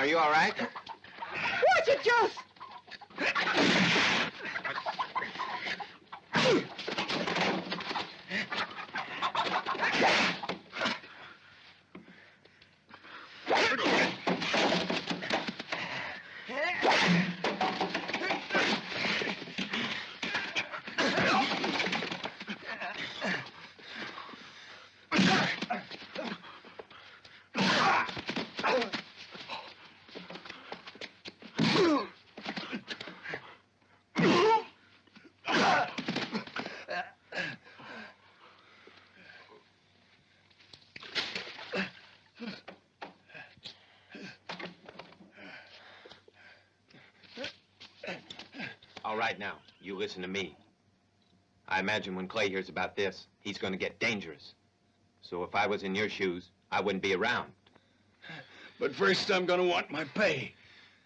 Are you all right? Watch it, Joe! All right, now, you listen to me. I imagine when Clay hears about this, he's going to get dangerous. So if I was in your shoes, I wouldn't be around. But first, I'm going to want my pay.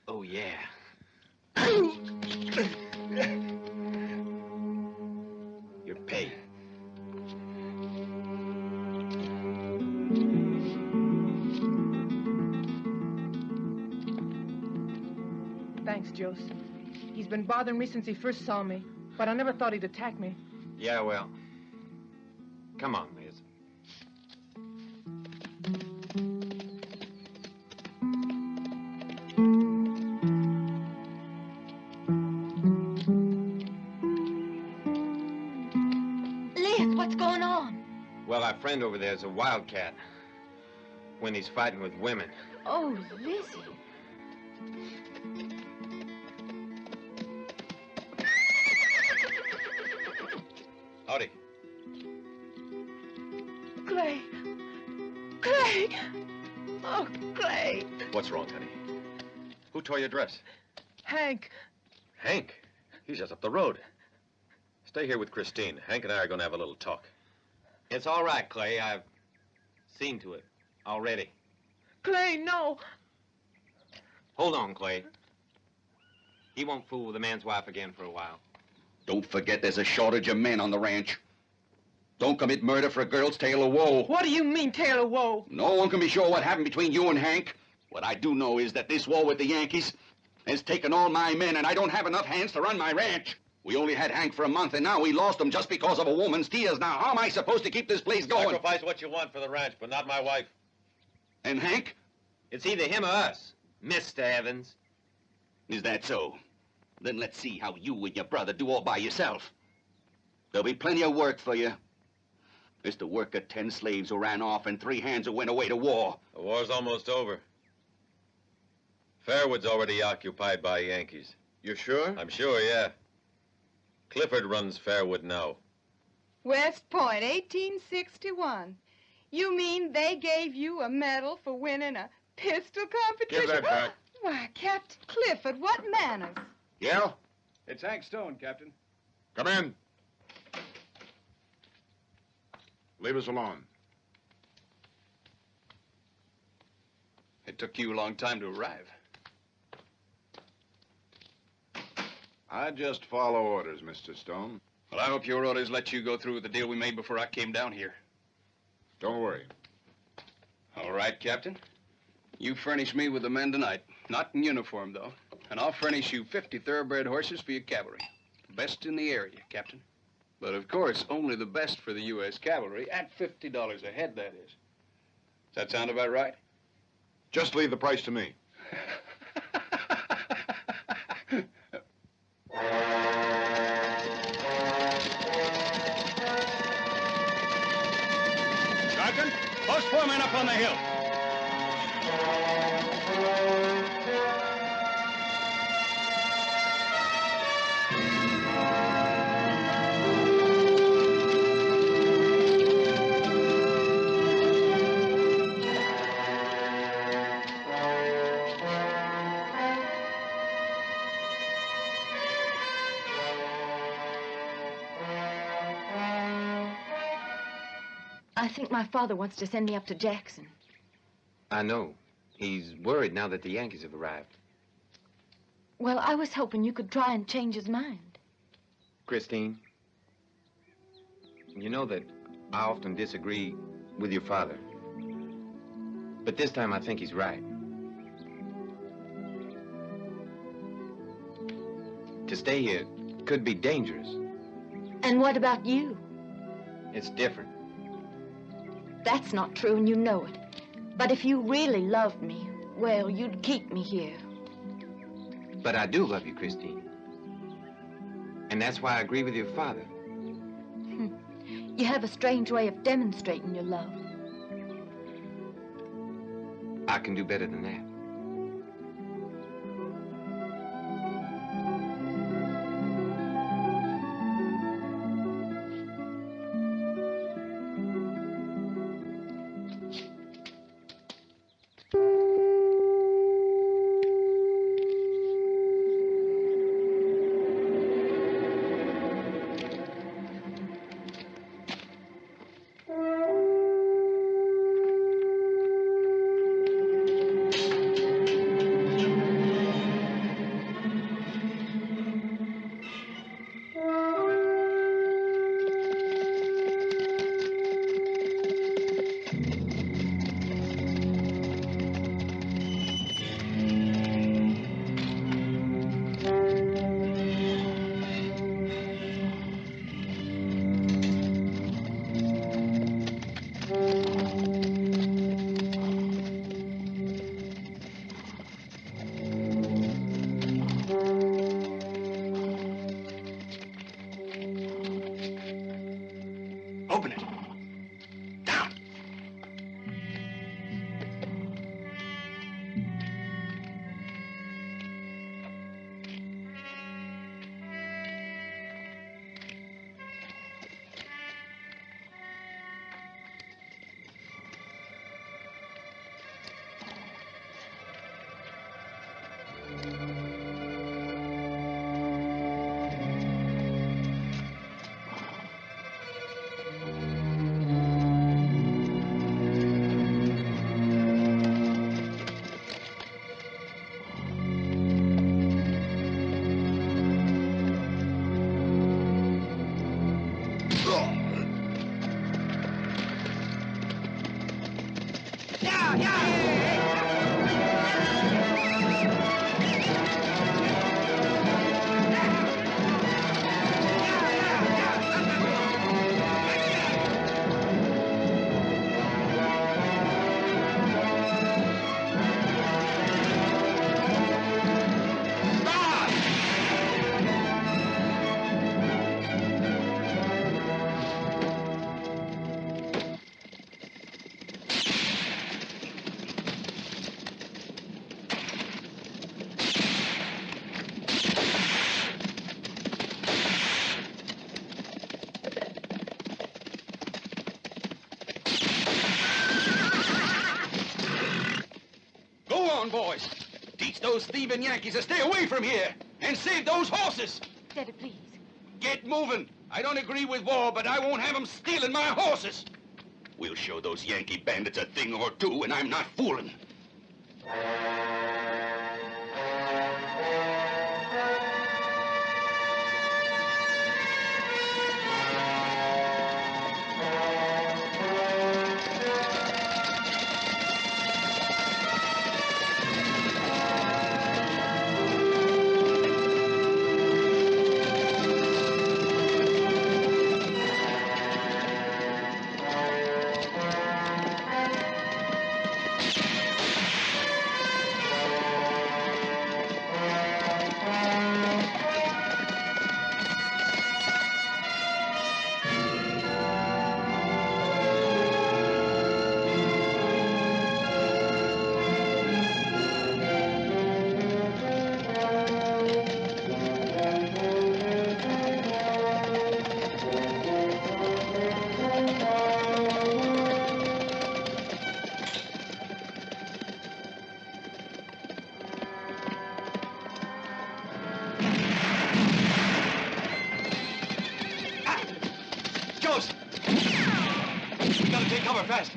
Oh, yeah. Your pay. Thanks, Jose. He's been bothering me since he first saw me, but I never thought he'd attack me. Yeah, well, come on, Liz. friend over there is a wildcat when he's fighting with women. Oh, Lizzie. Howdy. Clay. Clay. Oh, Clay. What's wrong, honey? Who tore your dress? Hank. Hank. He's just up the road. Stay here with Christine. Hank and I are going to have a little talk. It's all right, Clay. I've seen to it already. Clay, no. Hold on, Clay. He won't fool with a man's wife again for a while. Don't forget there's a shortage of men on the ranch. Don't commit murder for a girl's tale of woe. What do you mean, Taylor Woe? No one can be sure what happened between you and Hank. What I do know is that this war with the Yankees has taken all my men, and I don't have enough hands to run my ranch. We only had Hank for a month, and now we lost him just because of a woman's tears. Now, how am I supposed to keep this place going? Sacrifice what you want for the ranch, but not my wife. And Hank? It's either him or us, Mr. Evans. Is that so? Then let's see how you and your brother do all by yourself. There'll be plenty of work for you. There's the work of 10 slaves who ran off and 3 hands who went away to war. The war's almost over. Fairwood's already occupied by Yankees. You sure? I'm sure, yeah. Clifford runs Fairwood now. West Point, 1861. You mean they gave you a medal for winning a pistol competition? Give that back. Why, Captain Clifford, what manners? Yeah? It's Hank Stone, Captain. Come in. Leave us alone. It took you a long time to arrive. I just follow orders, Mr. Stone. Well, I hope your orders let you go through with the deal we made before I came down here. Don't worry. All right, Captain. You furnish me with the men tonight. Not in uniform, though. And I'll furnish you 50 thoroughbred horses for your cavalry. Best in the area, Captain. But, of course, only the best for the U.S. cavalry at $50 a head, that is. Does that sound about right? Just leave the price to me. Sergeant, post 4 men up on the hill. I think my father wants to send me up to Jackson. I know. He's worried now that the Yankees have arrived. Well, I was hoping you could try and change his mind. Christine, you know that I often disagree with your father. But this time I think he's right. To stay here could be dangerous. And what about you? It's different. That's not true, and you know it. But if you really loved me, well, you'd keep me here. But I do love you, Christine. And that's why I agree with your father. You have a strange way of demonstrating your love. I can do better than that. on, boys. Teach those thieving Yankees to stay away from here and save those horses. Daddy, please. Get moving. I don't agree with war, but I won't have them stealing my horses. We'll show those Yankee bandits a thing or two, and I'm not fooling. Cover fast.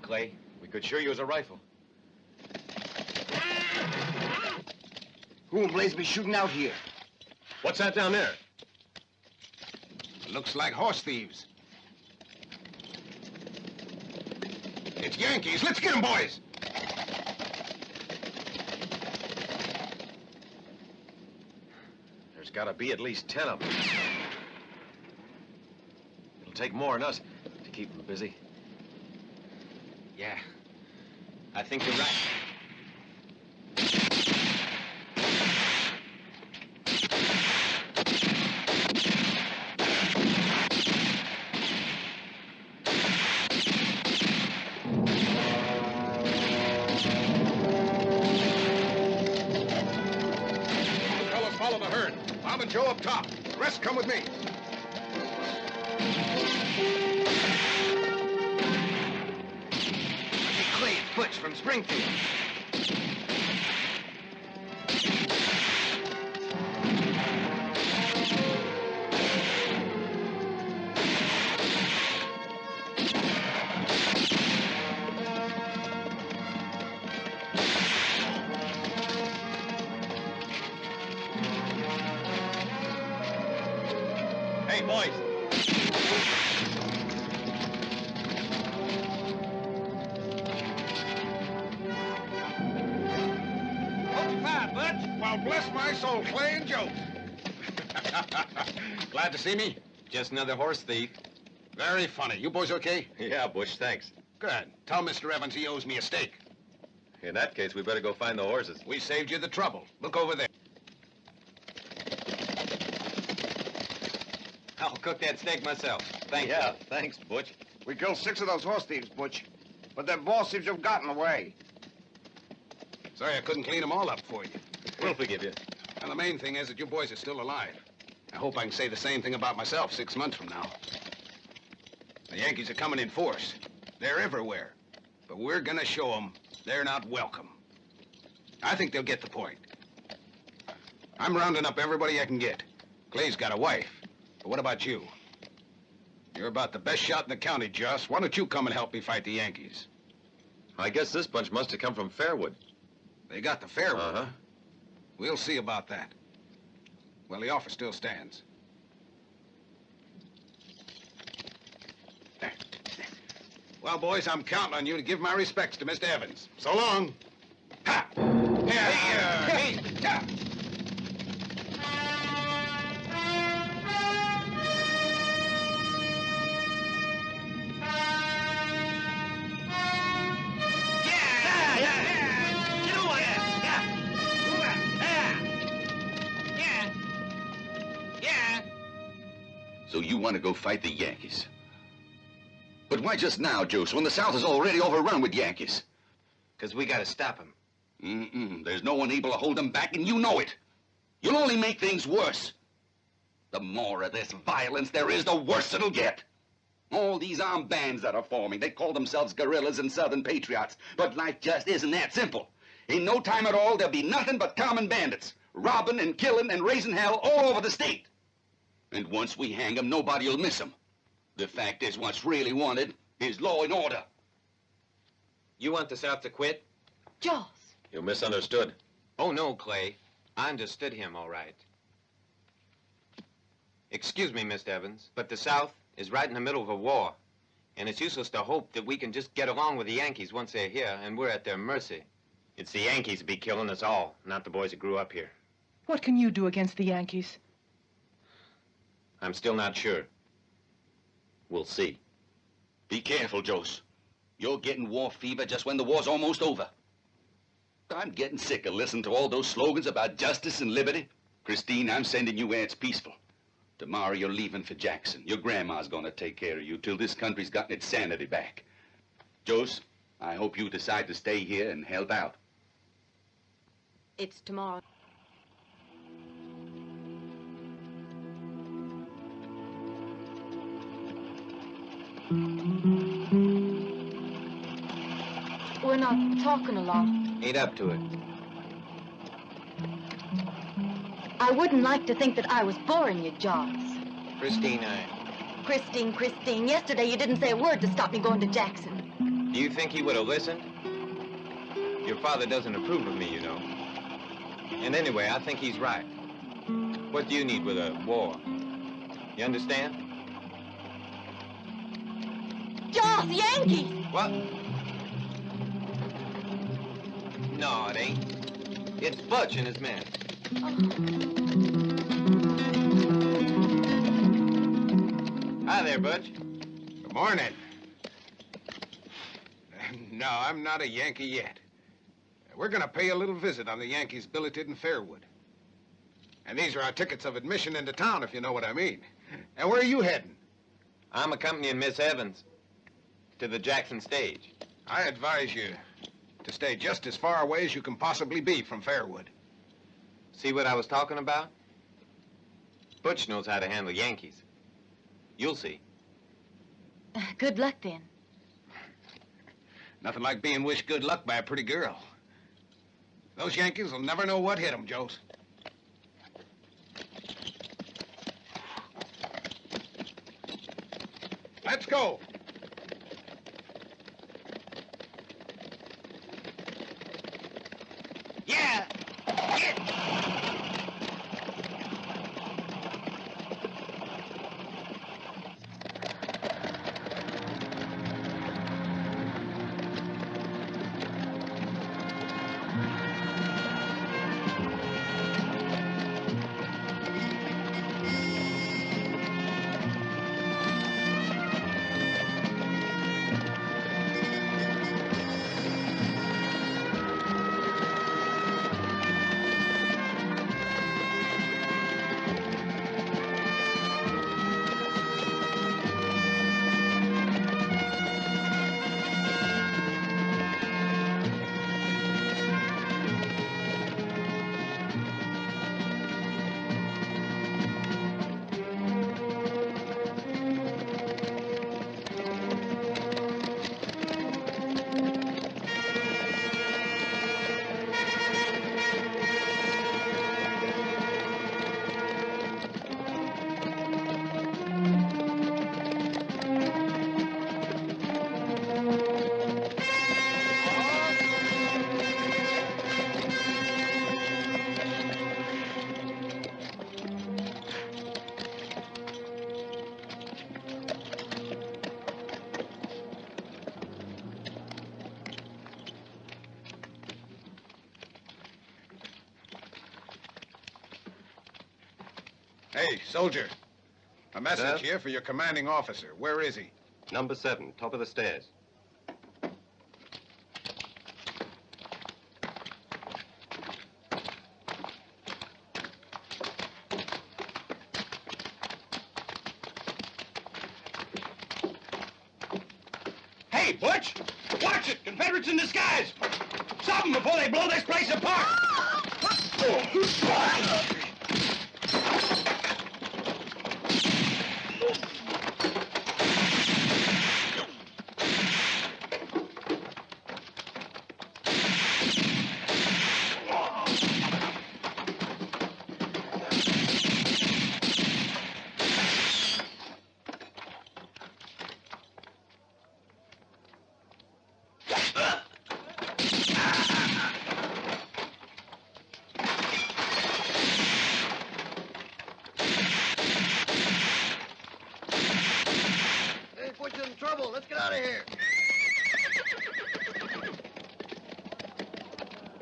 Clay. We could sure use a rifle. Who in blazes be shooting out here? What's that down there? Looks like horse thieves. It's Yankees. Let's get them, boys. There's got to be at least 10 of them. It'll take more than us to keep them busy. Yeah, I think you're right. You fellas follow the herd. Bob and Joe up top. The rest come with me. Clay, it's Butch from Springfield. Hey, boys. Well, bless my soul, Clay and Joe. Glad to see me? Just another horse thief. Very funny. You boys okay? Yeah, Bush, thanks. Good. Tell Mr. Evans he owes me a steak. In that case, we better go find the horses. We saved you the trouble. Look over there. I'll cook that steak myself. Thank you. Yeah, thanks, Butch. We killed 6 of those horse thieves, Butch. But their boss seems to have gotten away. Sorry I couldn't clean them all up for you. We'll forgive you. And the main thing is that you boys are still alive. I hope I can say the same thing about myself 6 months from now. The Yankees are coming in force. They're everywhere. But we're gonna show them they're not welcome. I think they'll get the point. I'm rounding up everybody I can get. Clay's got a wife. But what about you? You're about the best shot in the county, Joss. Why don't you come and help me fight the Yankees? I guess this bunch must have come from Fairwood. They got the Fairwood. Uh-huh. We'll see about that. Well, the offer still stands. Well, boys, I'm counting on you to give my respects to Mr. Evans. So long. Ha! Hey, yeah. So you want to go fight the Yankees. But why just now, Juice, when the South is already overrun with Yankees? Because we got to stop him. There's no one able to hold them back, and you know it. You'll only make things worse. The more of this violence there is, the worse it'll get. All these armed bands that are forming, they call themselves guerrillas and Southern patriots. But life just isn't that simple. In no time at all, there'll be nothing but common bandits, robbing and killing and raising hell all over the state. And once we hang them, nobody'll miss them. The fact is, what's really wanted is law and order. You want the South to quit? Jaws. You misunderstood. Oh, no, Clay. I understood him all right. Excuse me, Mr. Evans, but the South is right in the middle of a war. And it's useless to hope that we can just get along with the Yankees once they're here and we're at their mercy. It's the Yankees that be killing us all, not the boys that grew up here. What can you do against the Yankees? I'm still not sure. We'll see. Be careful, Jose. You're getting war fever just when the war's almost over. I'm getting sick of listening to all those slogans about justice and liberty. Christine, I'm sending you where it's peaceful. Tomorrow you're leaving for Jackson. Your grandma's gonna take care of you till this country's gotten its sanity back. Jose, I hope you decide to stay here and help out. It's tomorrow. We're not talking a lot. Ain't up to it. I wouldn't like to think that I was boring you, Jaws. Christine, Christine, yesterday you didn't say a word to stop me going to Jackson. do you think he would have listened? Your father doesn't approve of me, you know. And anyway, I think he's right. What do you need with a war? You understand? Jaws, Yankees! What? No, it ain't. It's Butch and his men. Hi there, Butch. Good morning. No, I'm not a Yankee yet. We're gonna pay a little visit on the Yankees billeted in Fairwood. And these are our tickets of admission into town, if you know what I mean. And where are you heading? I'm accompanying Miss Evans to the Jackson stage. I advise you to stay just as far away as you can possibly be from Fairwood. See what I was talking about? Butch knows how to handle Yankees. You'll see. Good luck, then. Nothing like being wished good luck by a pretty girl. Those Yankees will never know what hit them, Jose. Let's go. Yeah! Get! Hey, soldier. A message here for your commanding officer. Where is he? Number 7, top of the stairs. Hey, Butch! Watch it! Confederates in disguise! Stop them before they blow this place apart! Let's get out of here.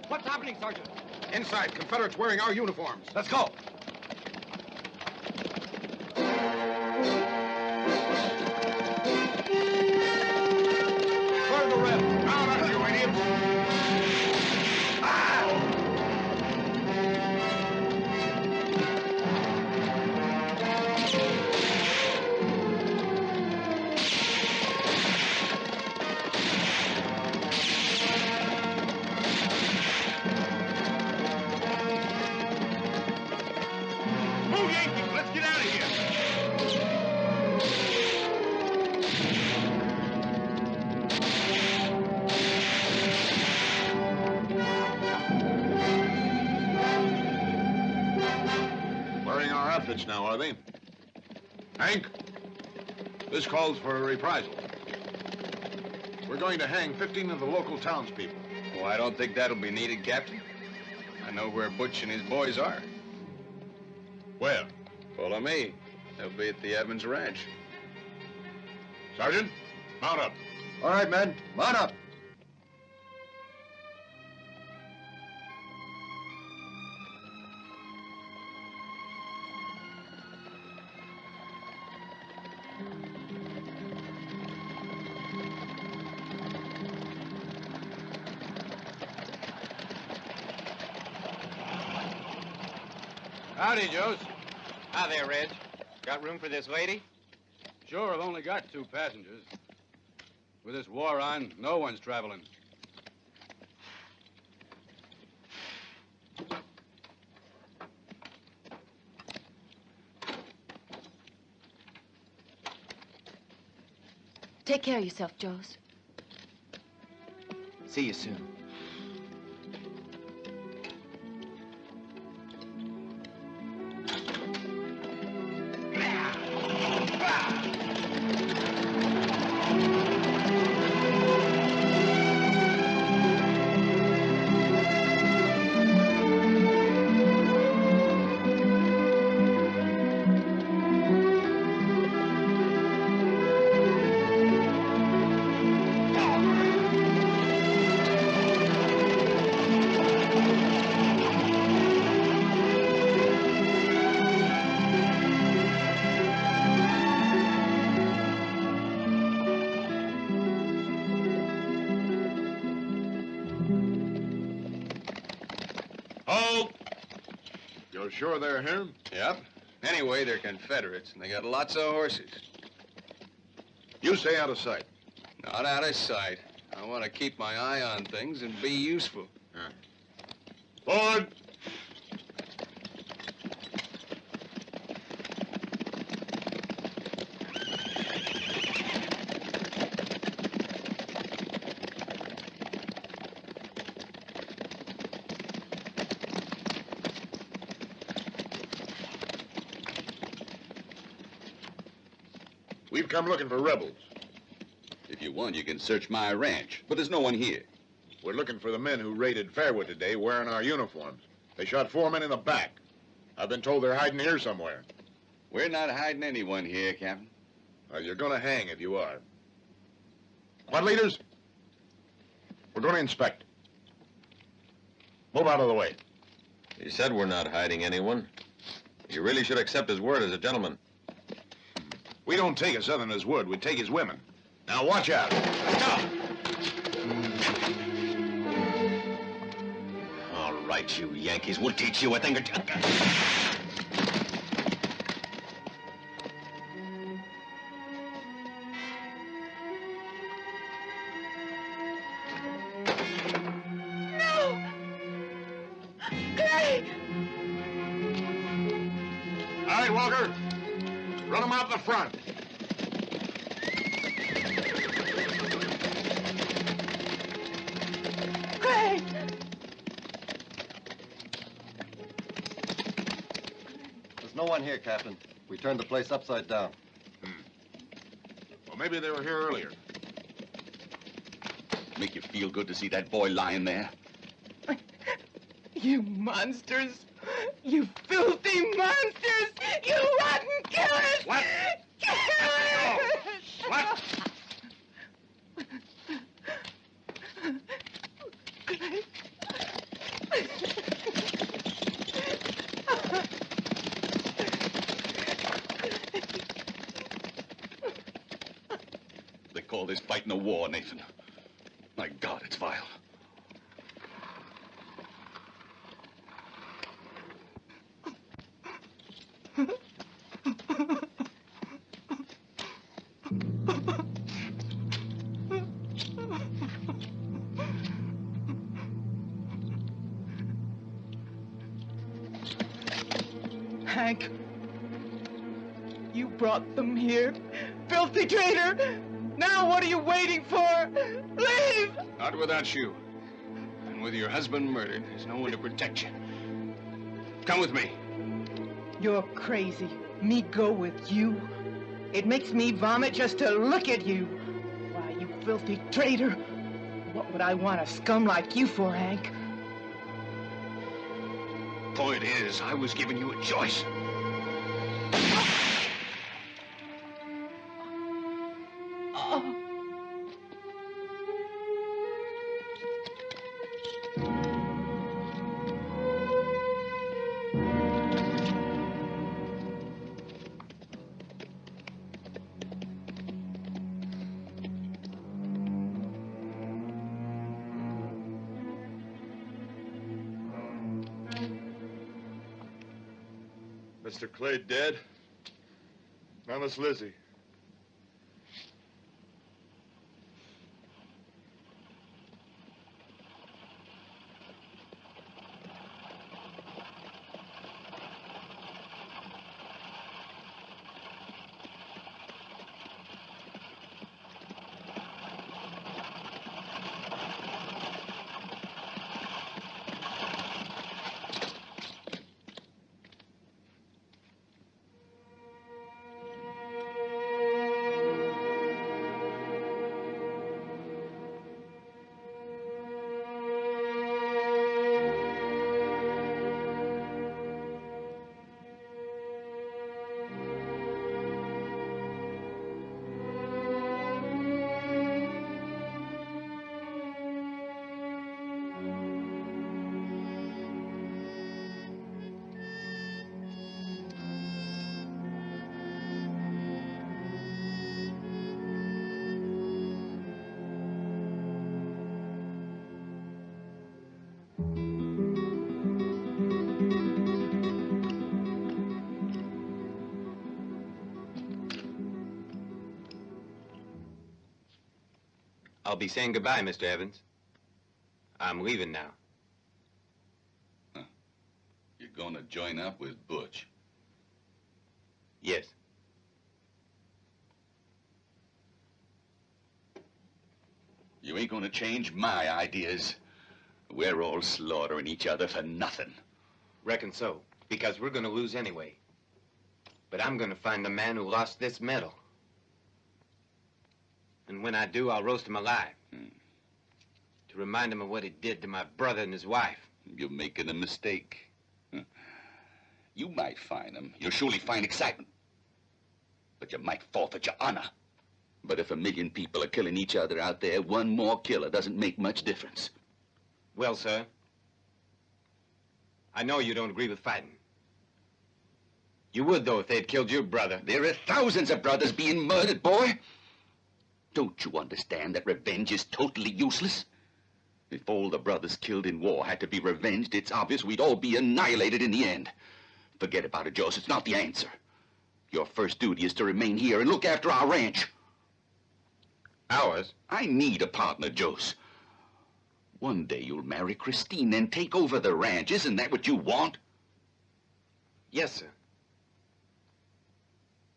What's happening, Sergeant? Inside, Confederates wearing our uniforms. Let's go. Where's the red? Mount up, you idiots! Let's get out of here! Wearing our outfits now, are they? Hank, this calls for a reprisal. We're going to hang 15 of the local townspeople. Oh, I don't think that'll be needed, Captain. I know where Butch and his boys are. Where? Follow me. They'll be at the Evans Ranch. Sergeant, mount up. All right, men. Mount up. Howdy, Joes. Hi there, Reg. Got room for this lady? Sure, I've only got 2 passengers. With this war on, no one's traveling. Take care of yourself, Joes. See you soon. You're sure they're here? Yep. Anyway, they're Confederates, and they got lots of horses. You stay out of sight. Not out of sight. I want to keep my eye on things and be useful. Forward! We've come looking for rebels. If you want, you can search my ranch, but there's no one here. We're looking for the men who raided Fairwood today wearing our uniforms. They shot 4 men in the back. I've been told they're hiding here somewhere. We're not hiding anyone here, Captain. Well, you're gonna hang if you are. What, leaders? We're gonna inspect. Move out of the way. He said we're not hiding anyone. You really should accept his word as a gentleman. We don't take a Southerner's word. We take his women. Now, watch out. Stop! All right, you Yankees. We'll teach you a thing or two. Walker. Run them out the front. Craig! There's no one here, Captain. We turned the place upside down. Well, maybe they were here earlier. Make you feel good to see that boy lying there? You monsters! You filthy monsters! You rotten killers! What? Killers! What? They call this fighting a war, Nathan. My God, it's vile. Hank, you brought them here, filthy traitor! Now what are you waiting for? Leave! Not without you. And with your husband murdered, there's no one to protect you. Come with me. You're crazy. Me go with you? It makes me vomit just to look at you. Why, you filthy traitor. What would I want a scum like you for, Hank? Point is, I was giving you a choice. Mr. Clay dead? Now Miss Lizzie. I'll be saying goodbye, Mr. Evans. I'm leaving now. Huh. You're gonna join up with Butch? Yes. You ain't gonna change my ideas. We're all slaughtering each other for nothing. Reckon so, because we're gonna lose anyway. But I'm gonna find the man who lost this medal. And when I do, I'll roast him alive. To remind him of what he did to my brother and his wife. You're making a mistake. You might find him. You'll surely find excitement. But you might forfeit your honor. But if 1 million people are killing each other out there, one more killer doesn't make much difference. Well, sir, I know you don't agree with fighting. You would, though, if they'd killed your brother. There are thousands of brothers being murdered, boy. Don't you understand that revenge is totally useless? If all the brothers killed in war had to be revenged, it's obvious we'd all be annihilated in the end. Forget about it, Joyce. It's not the answer. Your first duty is to remain here and look after our ranch. Ours? I need a partner, Joyce. One day you'll marry Christine and take over the ranch. Isn't that what you want? Yes, sir.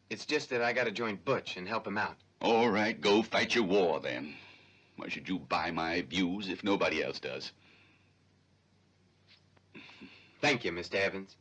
It's just that I gotta join Butch and help him out. All right, go fight your war, then. Why should you buy my views if nobody else does? Thank you, Mr. Evans.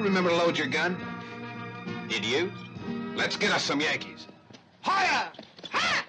Remember to load your gun? Did you? Let's get us some Yankees. Fire! Ha!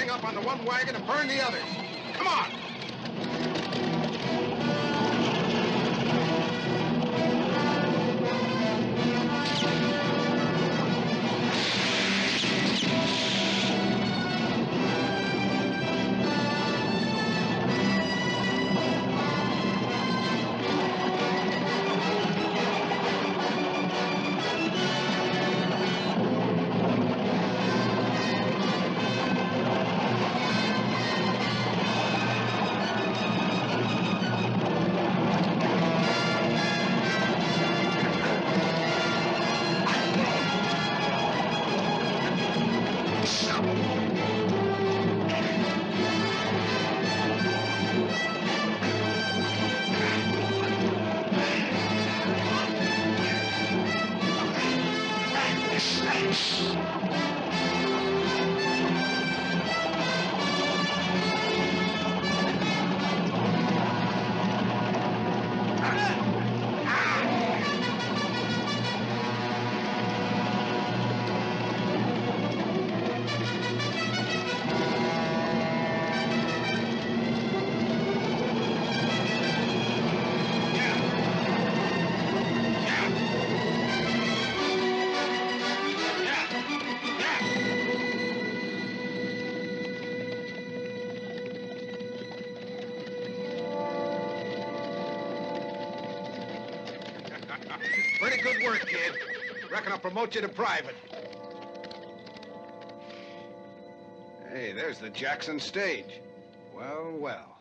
Up on the one wagon and burn the others. Come on! Pretty good work, kid. Reckon I'll promote you to private. Hey, there's the Jackson stage. Well, well.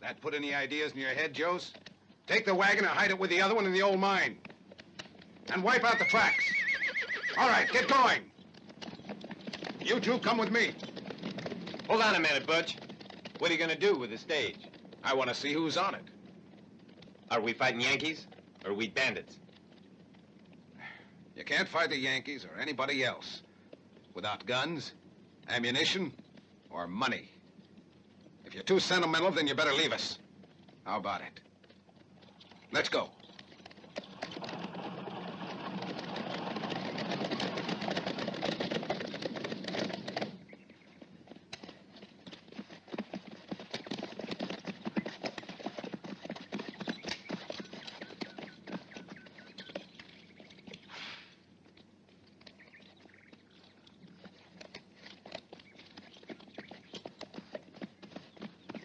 That put any ideas in your head, Jose? Take the wagon and hide it with the other one in the old mine. And wipe out the tracks. All right, get going. You two come with me. Hold on a minute, Butch. What are you gonna do with the stage? I want to see who's on it. Are we fighting Yankees or are we bandits? You can't fight the Yankees or anybody else without guns, ammunition, or money. If you're too sentimental, then you better leave us. How about it? Let's go.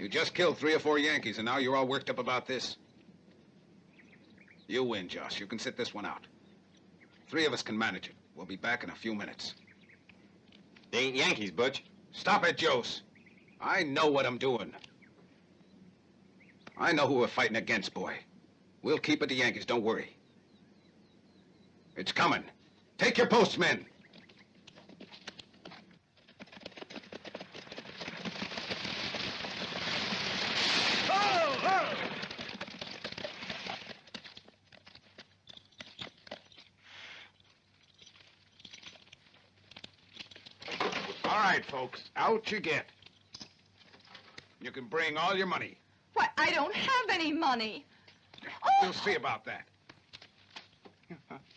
You just killed 3 or 4 Yankees, and now you're all worked up about this? You win, Josh. You can sit this one out. 3 of us can manage it. We'll be back in a few minutes. They ain't Yankees, Butch. Stop it, Jose. I know what I'm doing. I know who we're fighting against, boy. We'll keep it the Yankees, don't worry. It's coming. Take your posts, men. All right, folks, out you get. You can bring all your money. Why, I don't have any money. We'll see about that.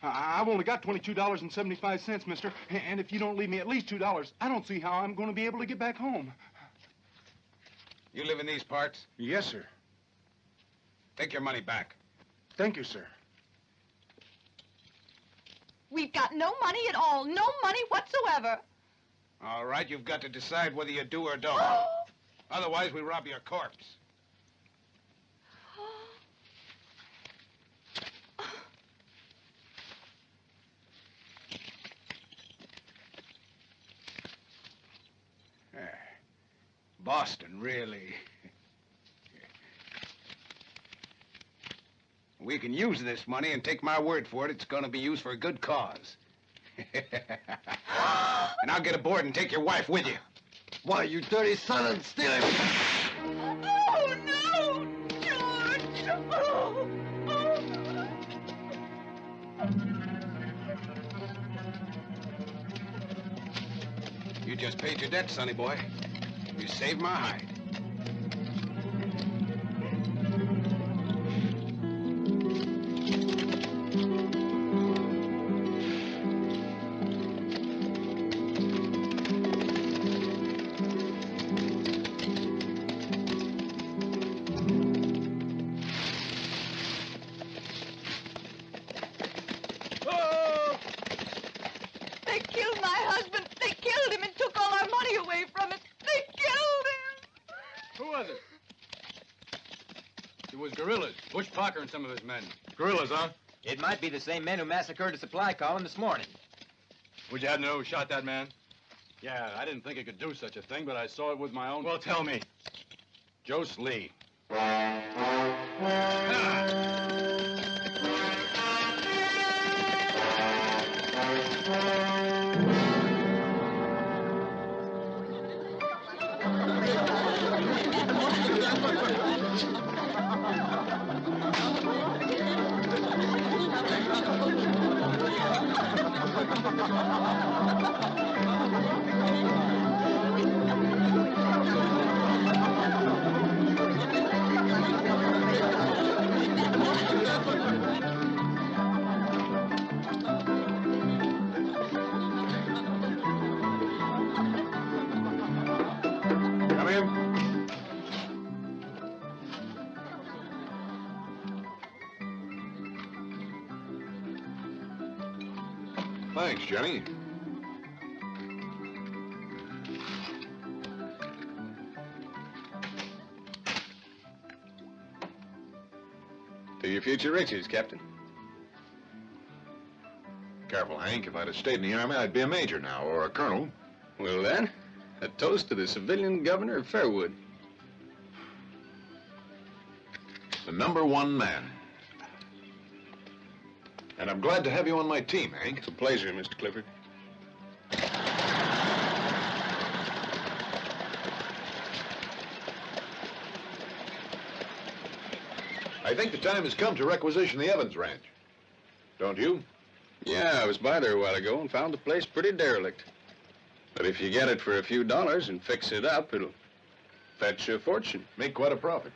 I've only got $22.75, mister. And if you don't leave me at least $2, I don't see how I'm going to be able to get back home. You live in these parts? Yes, sir. Take your money back. Thank you, sir. We've got no money at all. No money whatsoever. All right, you've got to decide whether you do or don't. Otherwise, we rob your corpse. Boston, really. We can use this money, and take my word for it, it's going to be used for a good cause. And I'll get aboard and take your wife with you. Why, you dirty son of stealing! Oh, no, George! Oh. You just paid your debt, sonny boy. You saved my hide. Parker and some of his men. Guerrillas, huh? It might be the same men who massacred a supply column this morning. Would you happen to know who shot that man? Yeah, I didn't think he could do such a thing, but I saw it with my own... Well, tell me. Jose Lee. Thanks, Jenny. To your future riches, Captain. Careful, Hank. If I'd have stayed in the Army, I'd be a major now, or a colonel. Well, then, a toast to the civilian governor of Fairwood. The #1 man. And I'm glad to have you on my team, Hank. It's a pleasure, Mr. Clifford. I think the time has come to requisition the Evans Ranch. Don't you? Yeah, I was by there a while ago and found the place pretty derelict. But if you get it for a few dollars and fix it up, it'll fetch a fortune. Make quite a profit.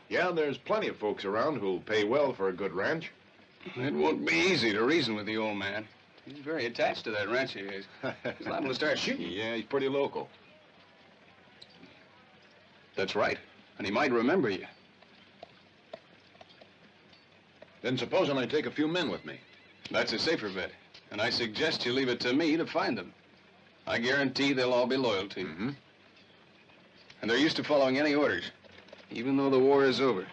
Yeah, there's plenty of folks around who'll pay well for a good ranch. It won't be easy to reason with the old man. He's very attached to that ranch of his. He's liable to start shooting. Yeah, he's pretty local. That's right. And he might remember you. Then supposing I take a few men with me. That's a safer bet. And I suggest you leave it to me to find them. I guarantee they'll all be loyal to you. Mm-hmm. And they're used to following any orders, even though the war is over.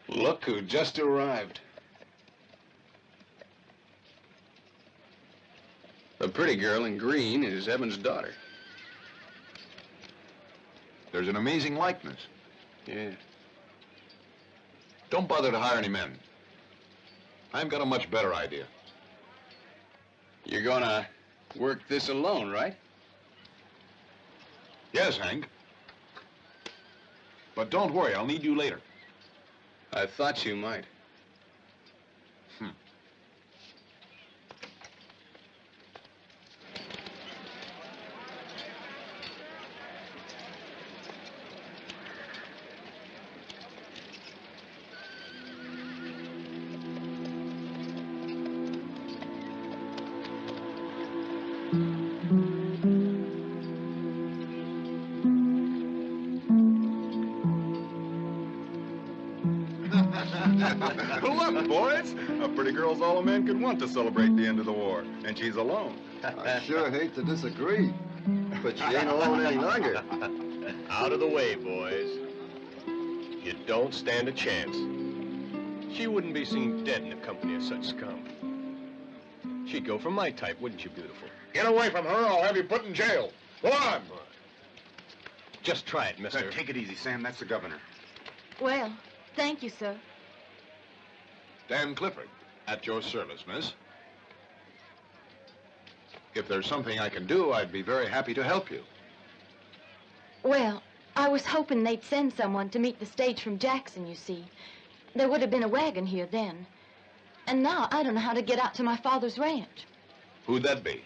Look who just arrived. The pretty girl in green is Evan's daughter. There's an amazing likeness. Yeah. Don't bother to hire any men. I've got a much better idea. You're gonna work this alone, right? Yes, Hank. But don't worry, I'll need you later. I thought you might. Look, boys, a pretty girl's all a man could want to celebrate the end of the war, and she's alone. I sure hate to disagree, but she ain't alone any longer. Out of the way, boys. You don't stand a chance. She wouldn't be seen dead in the company of such scum. She'd go for my type, wouldn't you, beautiful? Get away from her, I'll have you put in jail. Go on! Just try it, mister. Take it easy, Sam. That's the governor. Well, thank you, sir. Dan Clifford, at your service, miss. If there's something I can do, I'd be very happy to help you. Well, I was hoping they'd send someone to meet the stage from Jackson, you see. There would have been a wagon here then. And now I don't know how to get out to my father's ranch. Who'd that be?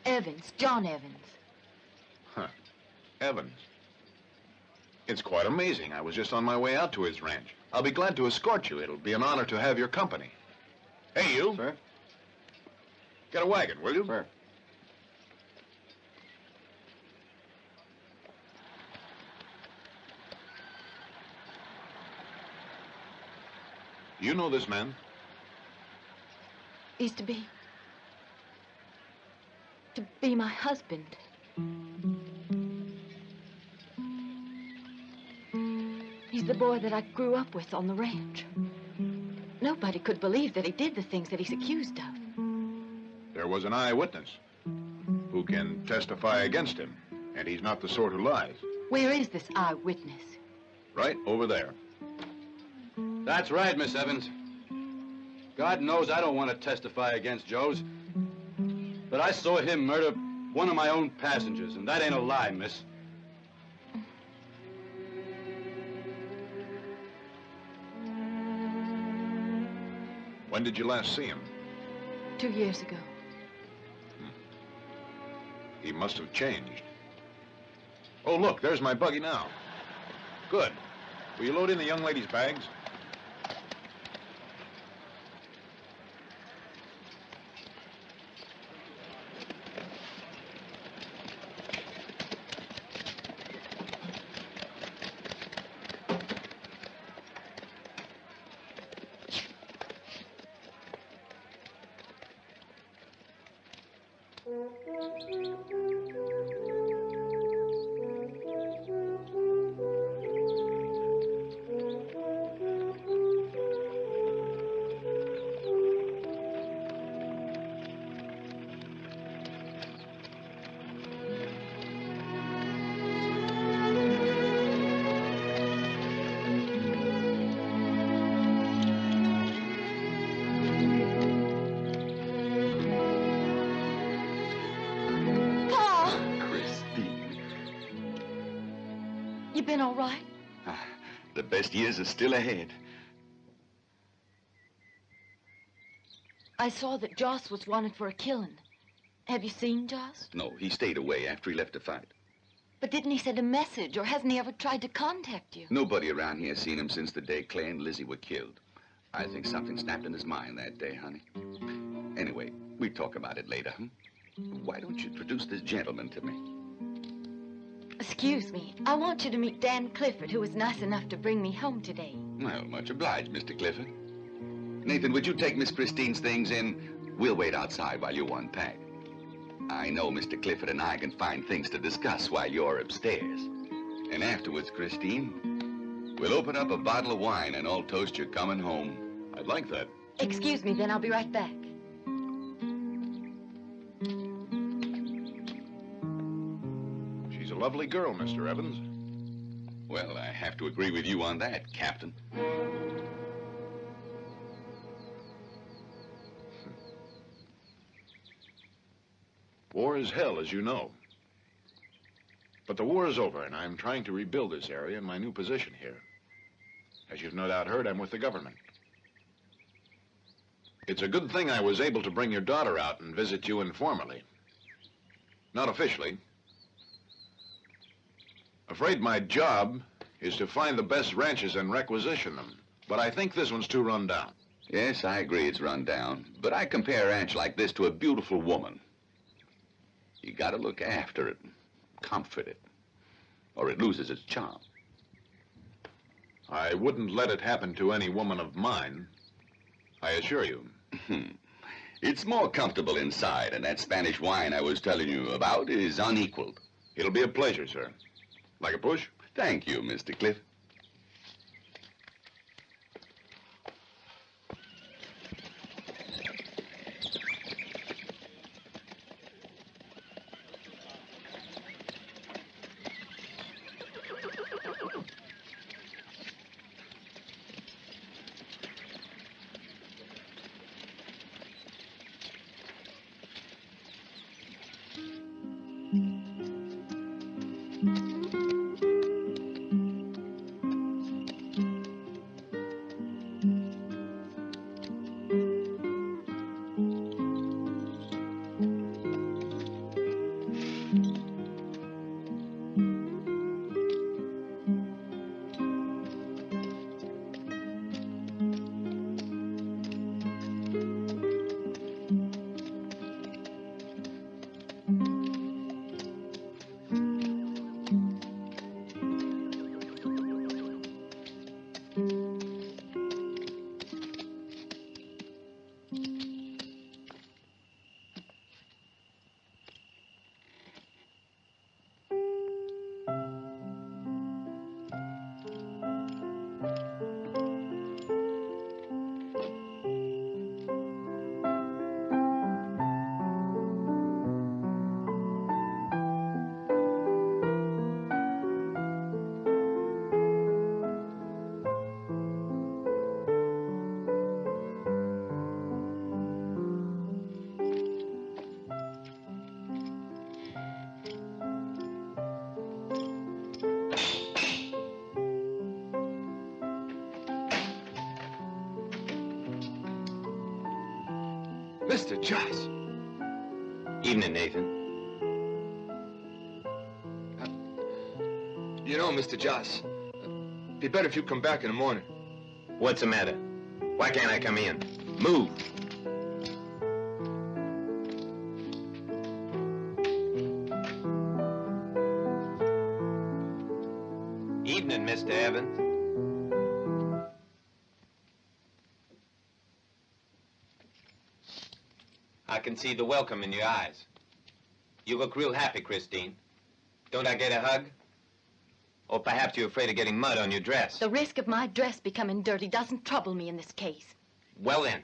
Evans, John Evans. Huh. Evans. It's quite amazing. I was just on my way out to his ranch. I'll be glad to escort you. It'll be an honor to have your company. Hey, you. Sir? Get a wagon, will you? Sir. Do you know this man? He's to be my husband. He's the boy that I grew up with on the ranch. Nobody could believe that he did the things that he's accused of. There was an eyewitness who can testify against him, and he's not the sort who lies. Where is this eyewitness? Right over there. That's right, Miss Evans. God knows I don't want to testify against Joe's. But I saw him murder one of my own passengers, and that ain't a lie, miss. When did you last see him? 2 years ago. He must have changed. Oh, look, there's my buggy now. Good. Will you load in the young lady's bags? Been all right? The best years are still ahead. I saw that Joss was wanted for a killing. Have you seen Joss? No, he stayed away after he left the fight. But didn't he send a message, or hasn't he ever tried to contact you? Nobody around here seen him since the day Clay and Lizzie were killed. I think something snapped in his mind that day, honey. Anyway, we talk about it later, huh? Why don't you introduce this gentleman to me? Excuse me. I want you to meet Dan Clifford, who was nice enough to bring me home today. Well, much obliged, Mr. Clifford. Nathan, would you take Miss Christine's things in? We'll wait outside while you unpack. I know Mr. Clifford and I can find things to discuss while you're upstairs. And afterwards, Christine, we'll open up a bottle of wine and I'll toast you coming home. I'd like that. Excuse me, then I'll be right back. She's a lovely girl, Mr. Evans. Well, I have to agree with you on that, Captain. War is hell, as you know. But the war is over, and I'm trying to rebuild this area in my new position here. As you've no doubt heard, I'm with the government. It's a good thing I was able to bring your daughter out and visit you informally. Not officially. Afraid my job is to find the best ranches and requisition them. But I think this one's too run down. Yes, I agree it's run down. But I compare a ranch like this to a beautiful woman. You gotta look after it, comfort it, or it loses its charm. I wouldn't let it happen to any woman of mine, I assure you. It's more comfortable inside, and that Spanish wine I was telling you about is unequaled. It'll be a pleasure, sir. Like a push? Thank you, Mr. Cliff. Mr. Joss. Evening, Nathan. You know, Mr. Joss, be better if you come back in the morning. What's the matter? Why can't I come in? Move. Evening, Mr. Evans. I can see the welcome in your eyes. You look real happy, Christine. Don't I get a hug? Or perhaps you're afraid of getting mud on your dress. The risk of my dress becoming dirty doesn't trouble me in this case. Well then,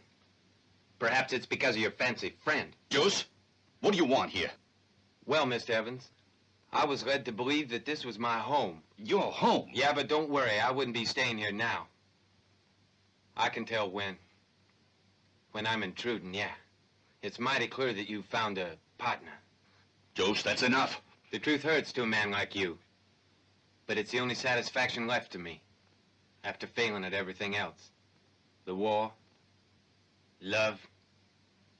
perhaps it's because of your fancy friend. Juice, what do you want here? Well, Mr. Evans, I was led to believe that this was my home. Your home? Yeah, but don't worry, I wouldn't be staying here now. I can tell when I'm intruding, yeah. It's mighty clear that you've found a partner. Juice, that's enough. The truth hurts to a man like you. But it's the only satisfaction left to me, after failing at everything else. The war, love,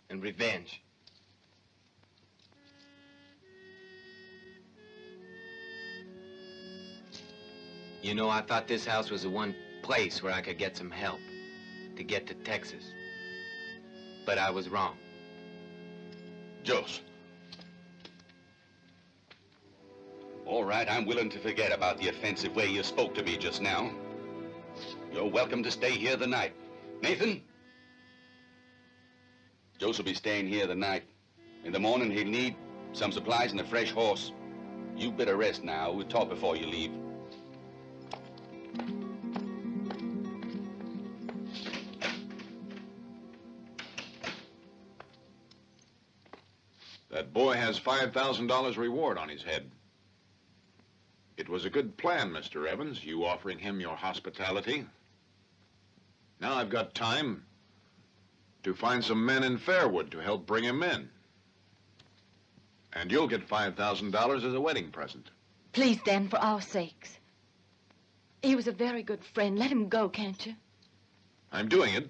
and revenge. You know, I thought this house was the one place where I could get some help to get to Texas. But I was wrong. Juice. All right, I'm willing to forget about the offensive way you spoke to me just now. You're welcome to stay here the night. Nathan? Joe's will be staying here the night. In the morning, he'll need some supplies, and a fresh horse. You better rest now. We'll talk before you leave. That boy has $5,000 reward on his head. It was a good plan, Mr. Evans, you offering him your hospitality. Now I've got time to find some men in Fairwood to help bring him in. And you'll get $5,000 as a wedding present. Please, Dan, for our sakes. He was a very good friend. Let him go, can't you? I'm doing it.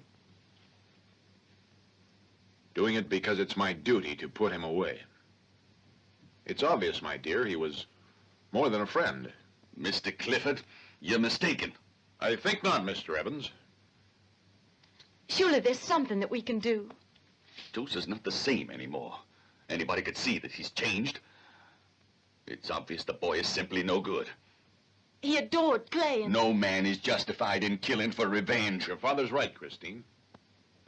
Doing it because it's my duty to put him away. It's obvious, my dear, he was more than a friend. Mr. Clifford, you're mistaken. I think not, Mr. Evans. Surely there's something that we can do. Joseph's not the same anymore. Anybody could see that he's changed. It's obvious the boy is simply no good. He adored Clay and... No man is justified in killing for revenge. Your father's right, Christine.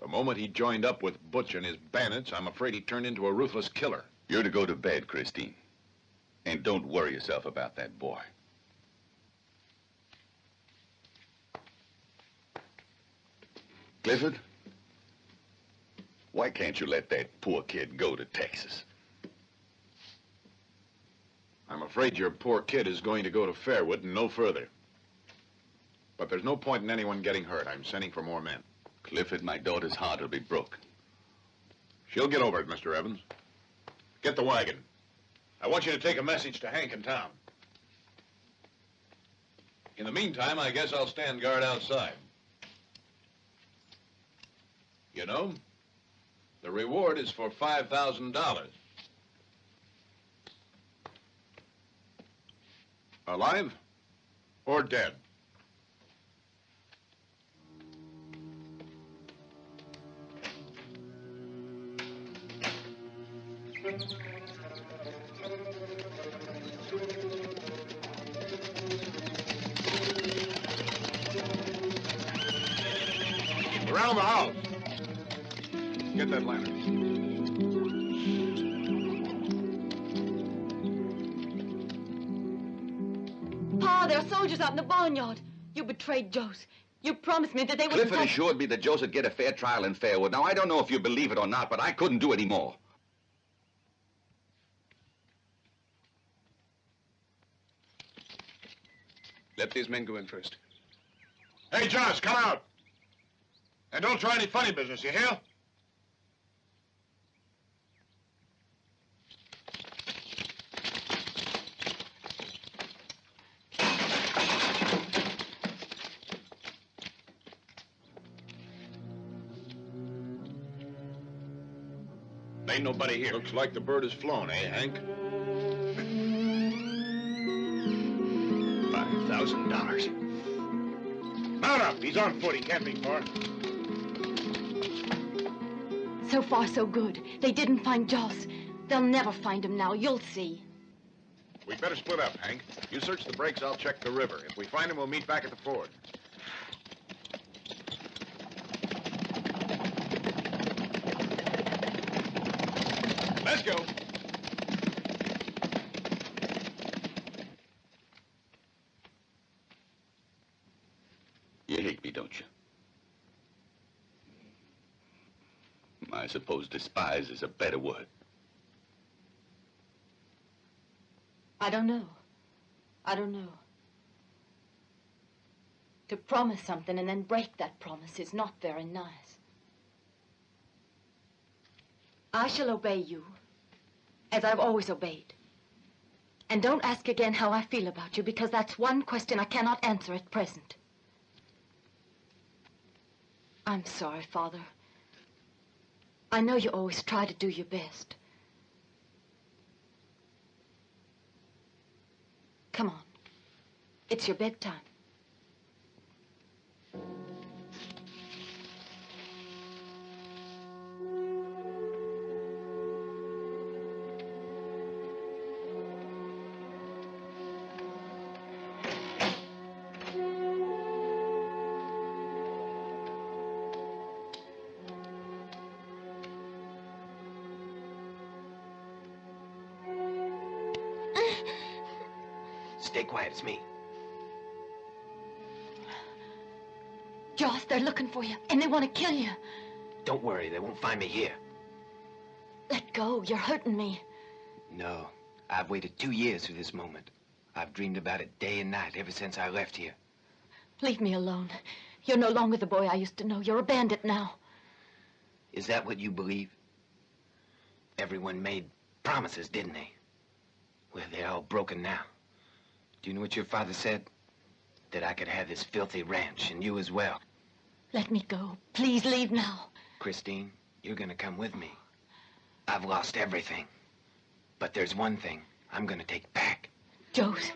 The moment he joined up with Butch and his bandits, I'm afraid he turned into a ruthless killer. You're to go to bed, Christine. And don't worry yourself about that boy. Clifford, why can't you let that poor kid go to Texas? I'm afraid your poor kid is going to go to Fairwood and no further. But there's no point in anyone getting hurt. I'm sending for more men. Clifford, my daughter's heart will be broken. She'll get over it, Mr. Evans. Get the wagon. I want you to take a message to Hank in town. In the meantime, I guess I'll stand guard outside. You know, the reward is for $5,000. Alive or dead? Around the house. Get that lantern. Pa, there are soldiers out in the barnyard. You betrayed Jose. You promised me that they would... Clifford assured me that Joseph would get a fair trial in Fairwood. Now, I don't know if you believe it or not, but I couldn't do any more. Let these men go in first. Hey, Josh, come out. And don't try any funny business, you hear? Ain't nobody here. Looks like the bird has flown, eh, Hank? $5,000. Mount up. He's on foot. He can't be far. So far, so good. They didn't find Joss. They'll never find him now. You'll see. We'd better split up, Hank. You search the breaks, I'll check the river. If we find him, we'll meet back at the ford. Let's go. You hate me, don't you? I suppose despise is a better word. I don't know. I don't know. To promise something and then break that promise is not very nice. I shall obey you, as I've always obeyed. And don't ask again how I feel about you, because that's one question I cannot answer at present. I'm sorry, Father. I know you always try to do your best. Come on. It's your bedtime. stay quiet. It's me. Joss, they're looking for you, and they want to kill you. Don't worry, they won't find me here. Let go. You're hurting me. No, I've waited 2 years for this moment. I've dreamed about it day and night ever since I left here. Leave me alone. You're no longer the boy I used to know. You're a bandit now. Is that what you believe? Everyone made promises, didn't they? Well, they're all broken now. Do you know what your father said? That I could have this filthy ranch, and you as well. Let me go. Please leave now. Christine, you're gonna come with me. I've lost everything. But there's one thing I'm gonna take back. Jose,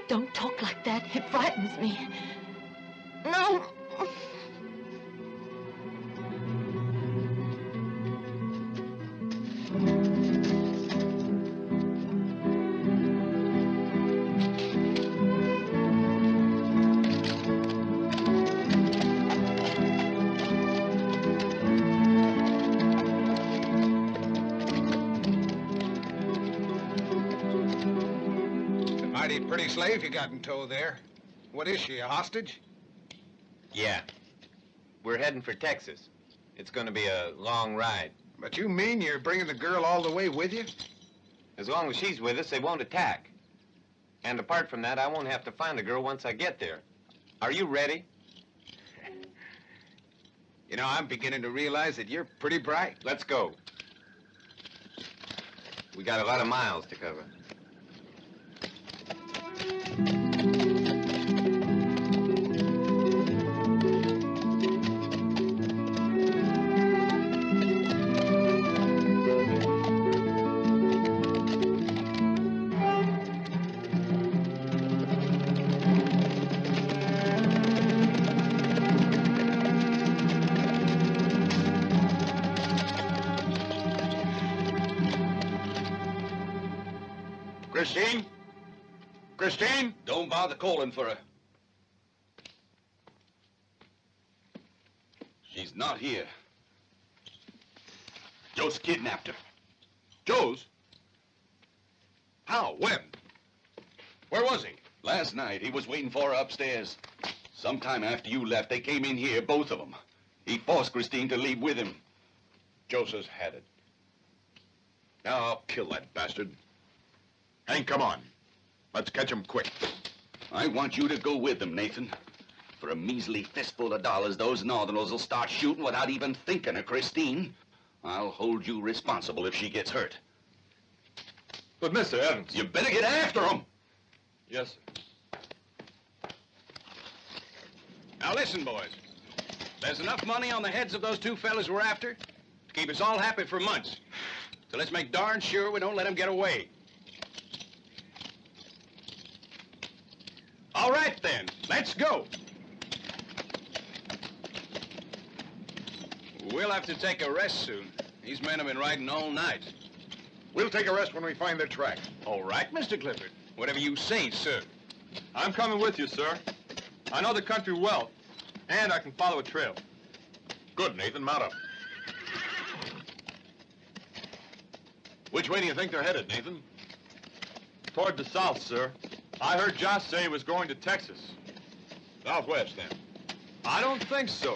don't talk like that. It frightens me. No. Pretty slave you got in tow there. What is she, a hostage? Yeah. We're heading for Texas. It's gonna be a long ride. But you mean you're bringing the girl all the way with you? As long as she's with us, they won't attack. And apart from that, I won't have to find the girl once I get there. Are you ready? You know, I'm beginning to realize that you're pretty bright. Let's go. We got a lot of miles to cover. Christine? Christine? Don't bother calling for her. She's not here. Joe's kidnapped her. Joe's? How? When? Where was he? Last night, he was waiting for her upstairs. Sometime after you left, they came in here, both of them. He forced Christine to leave with him. Joseph's had it. Now I'll kill that bastard. Hank, come on. Let's catch him quick. I want you to go with them, Nathan. For a measly fistful of dollars, those Northerners will start shooting without even thinking of Christine. I'll hold you responsible if she gets hurt. But, Mr. Evans... You better get after him! Yes, sir. Now listen, boys. There's enough money on the heads of those two fellas we're after to keep us all happy for months. So let's make darn sure we don't let them get away. All right, then. Let's go. We'll have to take a rest soon. These men have been riding all night. We'll take a rest when we find their tracks. All right, Mr. Clifford. Whatever you say, sir. I'm coming with you, sir. I know the country well, and I can follow a trail. Good, Nathan. Mount up. Which way do you think they're headed, Nathan? Toward the south, sir. I heard Josh say he was going to Texas. Southwest, then. I don't think so.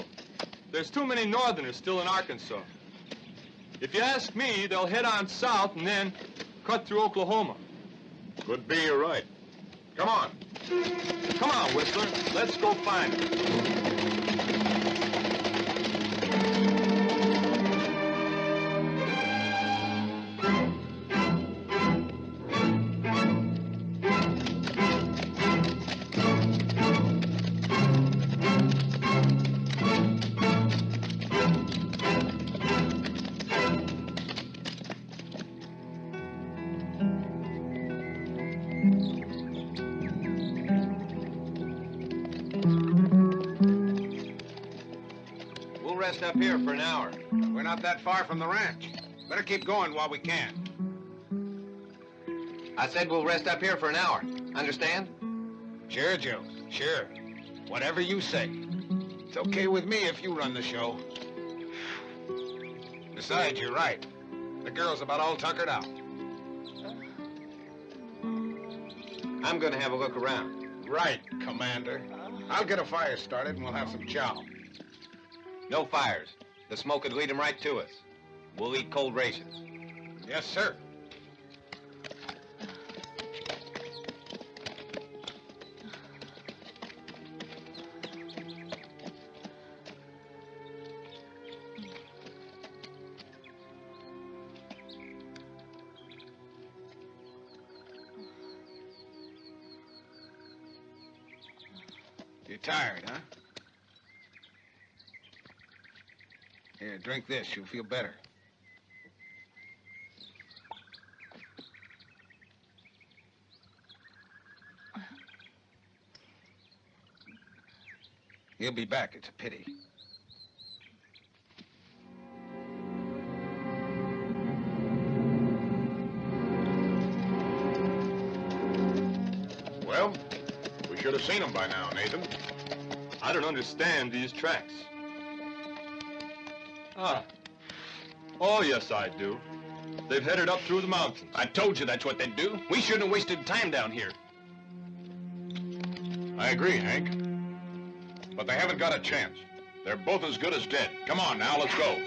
There's too many Northerners still in Arkansas. If you ask me, they'll head on south and then cut through Oklahoma. Could be you're right. Come on. Come on, Whistler. Let's go find them. Up here for an hour. We're not that far from the ranch. Better keep going while we can. I said we'll rest up here for an hour. Understand? Sure, Joe. Sure. Whatever you say. It's okay with me if you run the show. Besides, you're right. The girl's about all tuckered out. I'm gonna have a look around. Right, Commander. I'll get a fire started and we'll have some chow. No fires. The smoke would lead them right to us. We'll eat cold rations. Yes, sir. You're tired, huh? Here, drink this. You'll feel better. He'll be back. It's a pity. Well, we should have seen him by now, Nathan. I don't understand these tracks. Ah. Oh, yes, I do. They've headed up through the mountains. I told you that's what they'd do. We shouldn't have wasted time down here. I agree, Hank. But they haven't got a chance. They're both as good as dead. Come on now, let's go.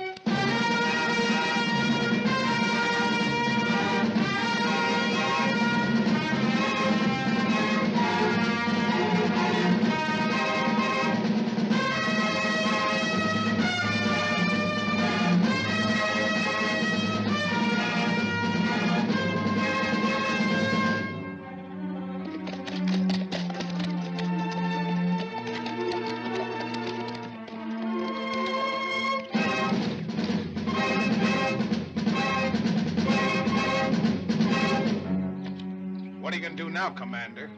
What are you gonna do now, Commander?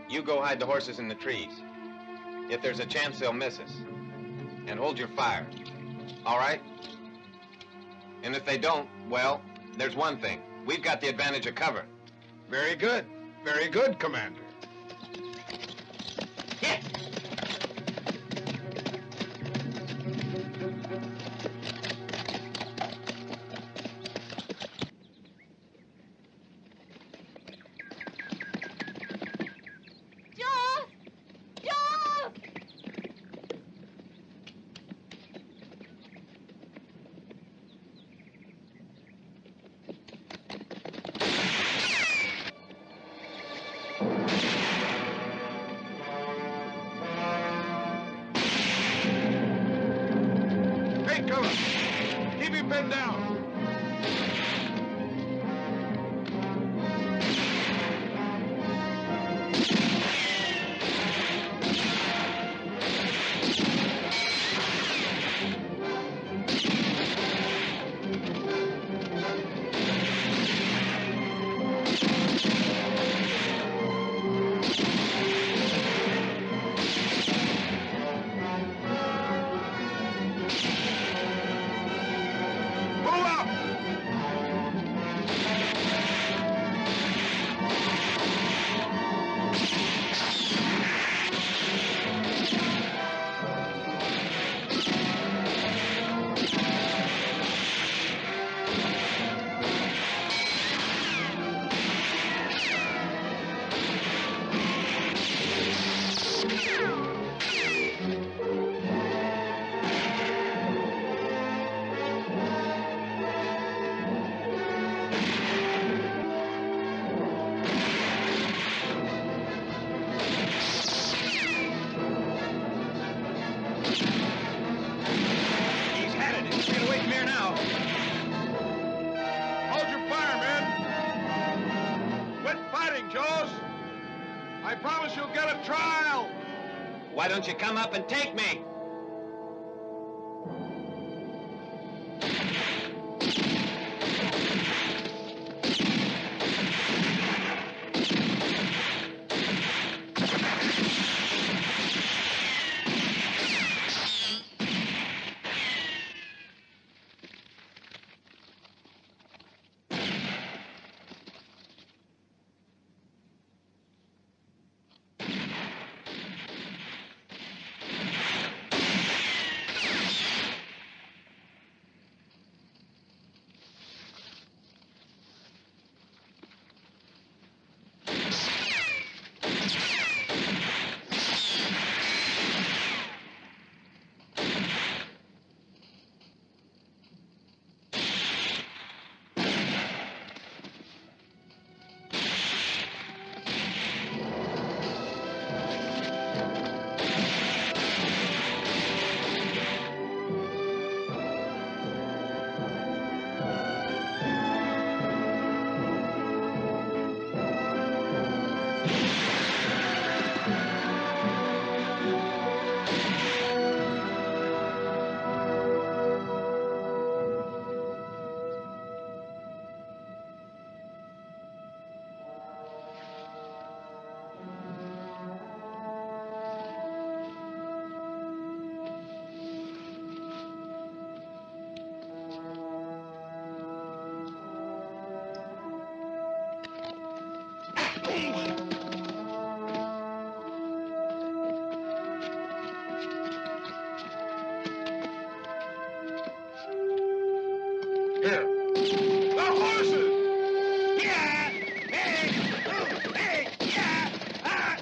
You go hide the horses in the trees. If there's a chance, they'll miss us. And hold your fire. All right? And if they don't, well, there's one thing. We've got the advantage of cover. Very good. Very good, Commander. Hit! Keep him pinned down. Why don't you come up and take me? Here. The horses! Yeah! Hey! Oh, hey! Yeah! Ah!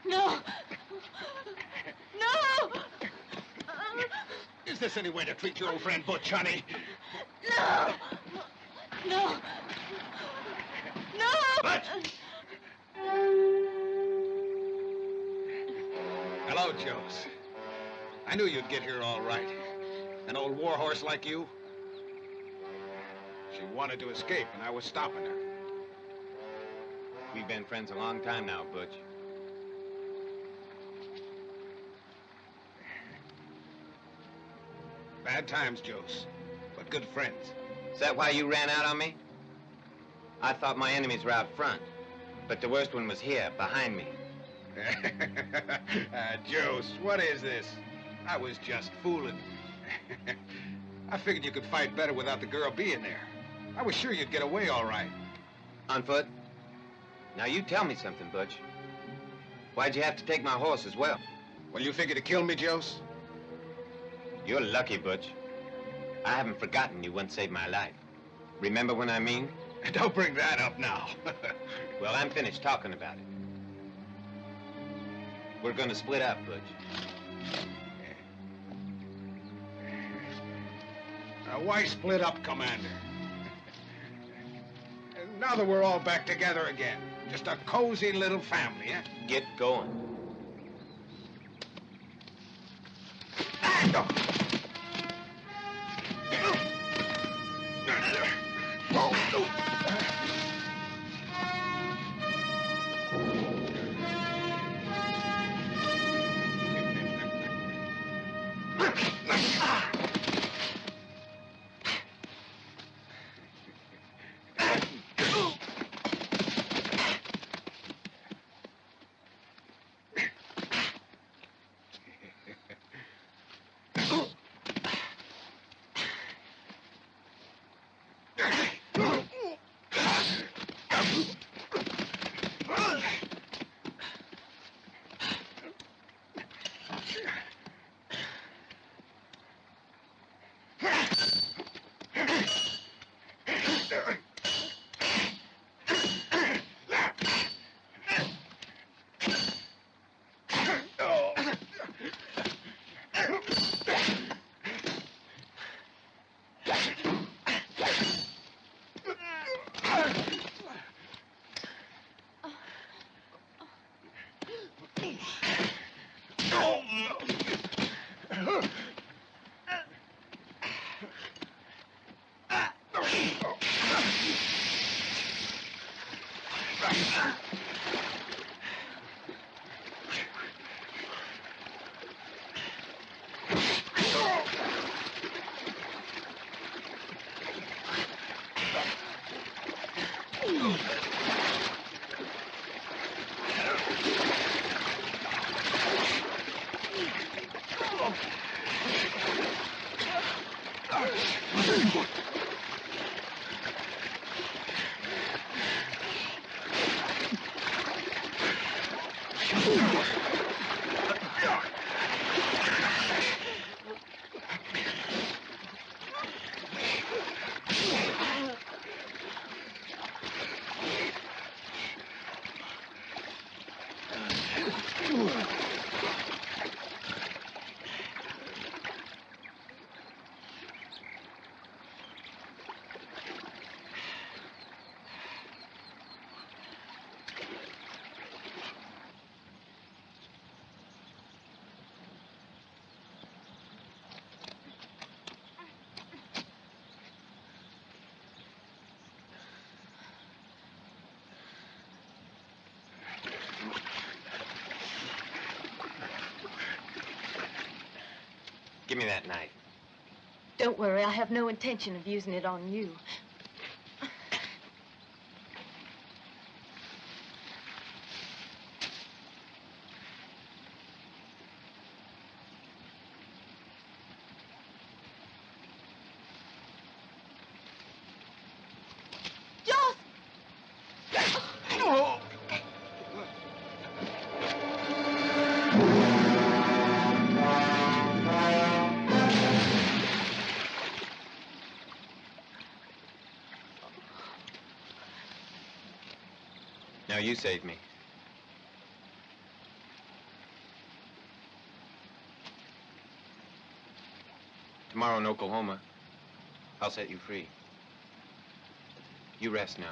No! No! Is this any way to treat your old friend Butch, honey? No! No! No! Butch! Hello, Joes. I knew you'd get here all right. An old warhorse like you. She wanted to escape, and I was stopping her. We've been friends a long time now, Butch. Bad times, Joes, but good friends. Is that why you ran out on me? I thought my enemies were out front, but the worst one was here, behind me. Joes, what is this? I was just fooling. I figured you could fight better without the girl being there. I was sure you'd get away all right. On foot? Now you tell me something, Butch. Why'd you have to take my horse as well? Well, you figured to kill me, Joes? You're lucky, Butch. I haven't forgotten you once saved my life. Remember when I mean? Don't bring that up now. Well, I'm finished talking about it. We're gonna split up, Butch. Why split up, Commander? Now that we're all back together again, just a cozy little family, eh? Get going. Give me that knife. Don't worry, I have no intention of using it on you. Now you saved me. Tomorrow in Oklahoma, I'll set you free. You rest now.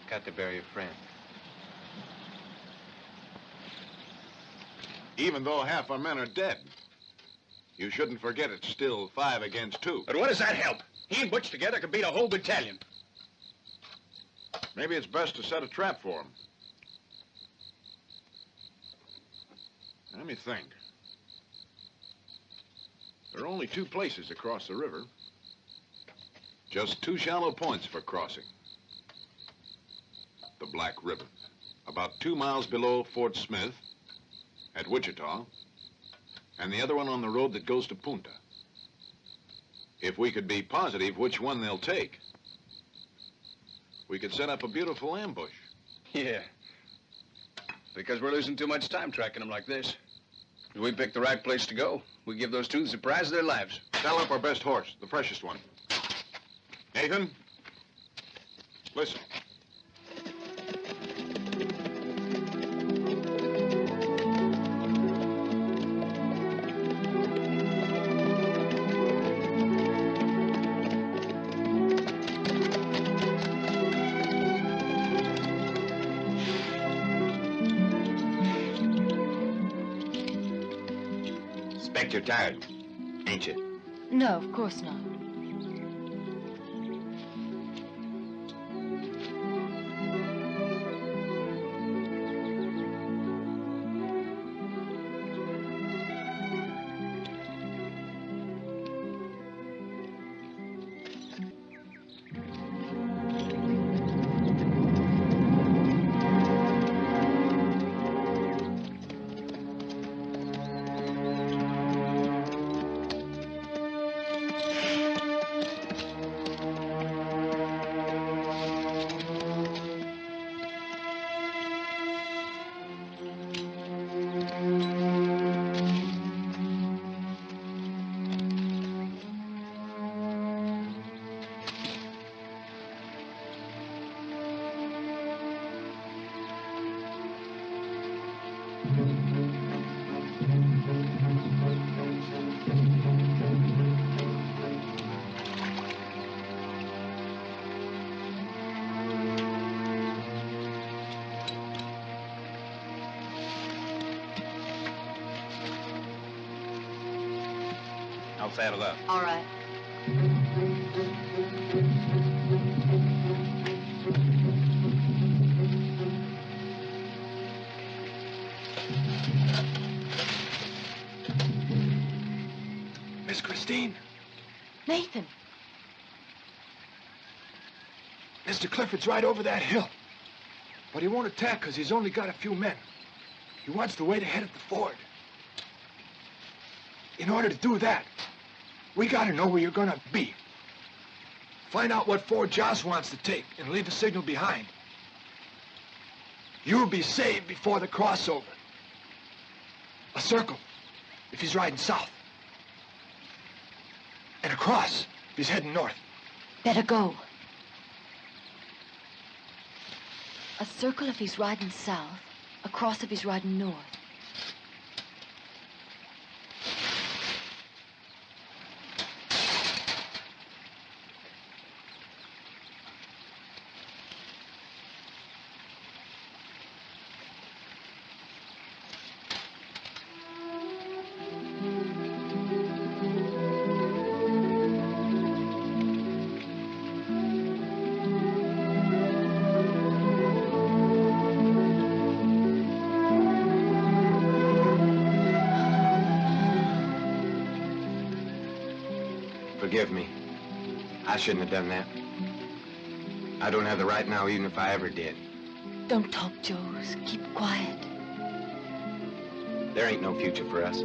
Got to bury a friend. Even though half our men are dead, you shouldn't forget it's still 5 against 2. But what does that help? He and Butch together could beat a whole battalion. Maybe it's best to set a trap for him. Let me think. There are only 2 places across the river. Just 2 shallow points for crossing. The Black River, about 2 miles below Fort Smith, at Wichita, and the other one on the road that goes to Punta. If we could be positive which one they'll take, we could set up a beautiful ambush. Yeah. Because we're losing too much time tracking them like this. If we pick the right place to go, we give those 2 the surprise of their lives. Saddle up our best horse, the freshest one. Nathan, listen. You're tired, ain't you? No, of course not. I'll saddle up. All right. Miss Christine. Nathan. Mr. Clifford's right over that hill. But he won't attack because he's only got a few men. He wants to wait ahead at the ford. In order to do that, we gotta know where you're gonna be. Find out what ford Joss wants to take and leave the signal behind. You'll be saved before the crossover. A circle if he's riding south. And a cross if he's heading north. Better go. A circle if he's riding south, a cross if he's riding north. Forgive me. I shouldn't have done that. I don't have the right now, even if I ever did. Don't talk, Joes. Keep quiet. There ain't no future for us.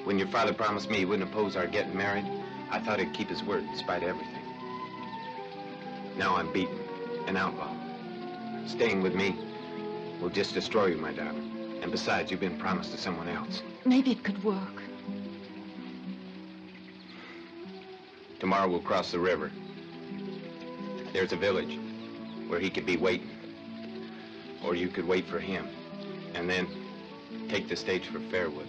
When your father promised me he wouldn't oppose our getting married, I thought he'd keep his word in spite of everything. Now I'm beaten, an outlaw. Staying with me will just destroy you, my darling. And besides, you've been promised to someone else. Maybe it could work. Tomorrow we'll cross the river. There's a village where he could be waiting. Or you could wait for him. And then take the stage for Fairwood.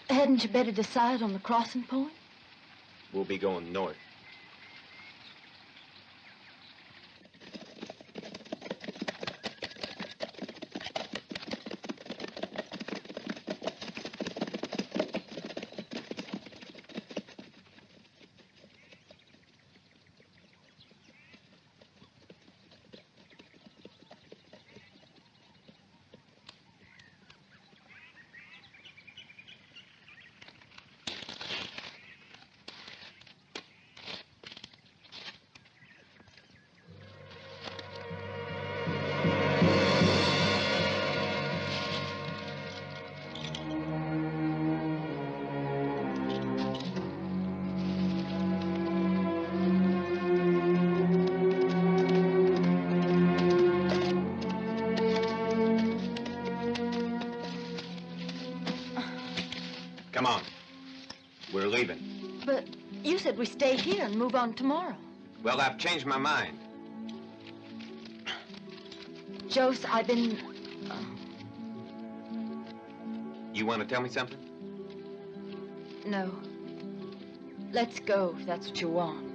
Hadn't you better decide on the crossing point? We'll be going north. Come on. We're leaving. But you said we stay here and move on tomorrow. Well, I've changed my mind. Jose, I've been... You want to tell me something? No. Let's go, if that's what you want.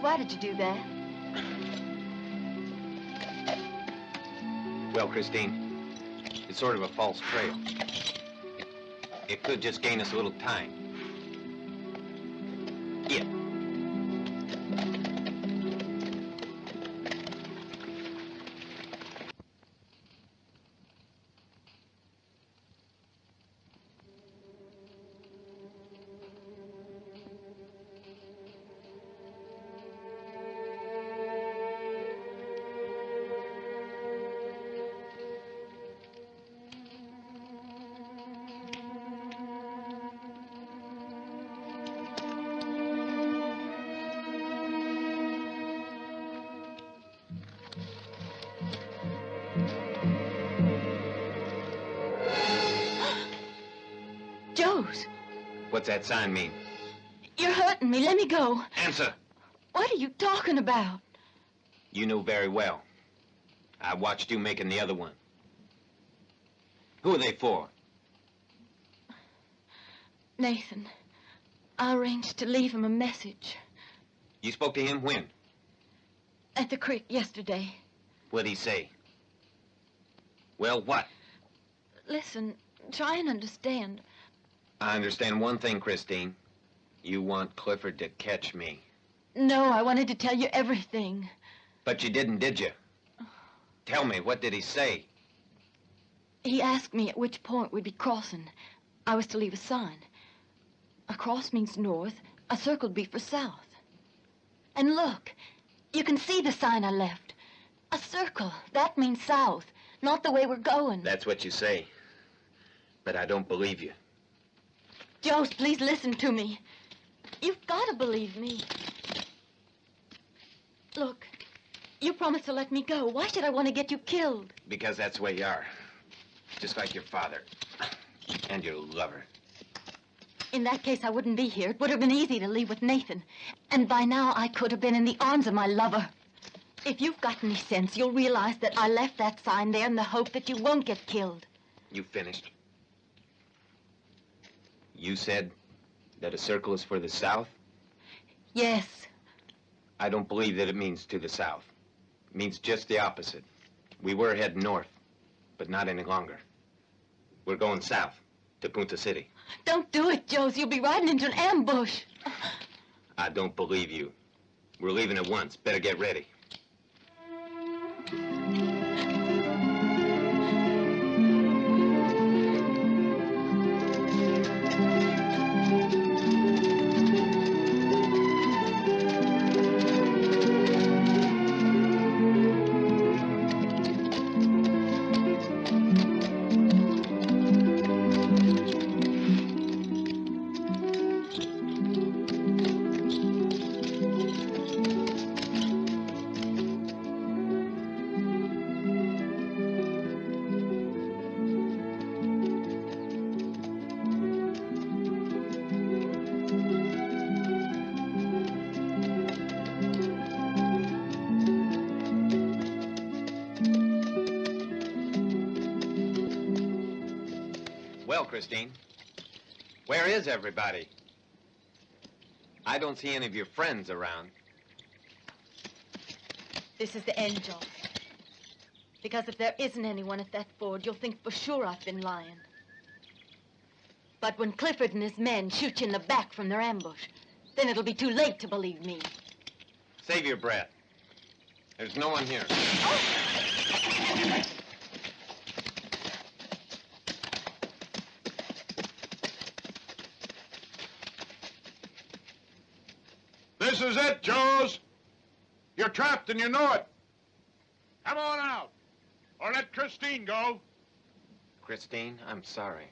Why did you do that? Well, Christine, it's sort of a false trail. It could just gain us a little time. Yeah. What's that sign mean? You're hurting me. Let me go. Answer. What are you talking about? You know very well. I watched you making the other one. Who are they for? Nathan. I arranged to leave him a message. You spoke to him when? At the creek yesterday. What'd he say? Well, what? Listen, try and understand. I understand one thing, Christine. You want Clifford to catch me. No, I wanted to tell you everything. But you didn't, did you? Tell me, what did he say? He asked me at which point we'd be crossing. I was to leave a sign. A cross means north, a circle would be for south. And look, You can see the sign I left. A circle. That means south, not the way we're going. That's what you say. But I don't believe you. Joe, please listen to me. You've got to believe me. Look, you promised to let me go. Why should I want to get you killed? Because that's the way you are. Just like your father. And your lover. In that case, I wouldn't be here. It would have been easy to leave with Nathan. And by now, I could have been in the arms of my lover. If you've got any sense, you'll realize that I left that sign there in the hope that you won't get killed. You finished? You said that a circle is for the south? Yes. I don't believe that it means to the south. It means just the opposite. We were heading north, but not any longer. We're going south, to Punta City. Don't do it, Joes. You'll be riding into an ambush. I don't believe you. We're leaving at once. Better get ready. Well, Christine, where is everybody? I don't see any of your friends around. This is the end, Joe. Because if there isn't anyone at that ford, you'll think for sure I've been lying. But when Clifford and his men shoot you in the back from their ambush, then it'll be too late to believe me. Save your breath. There's no one here. Oh! This is it, Joes. You're trapped and you know it. Come on out, or let Christine go. Christine, I'm sorry.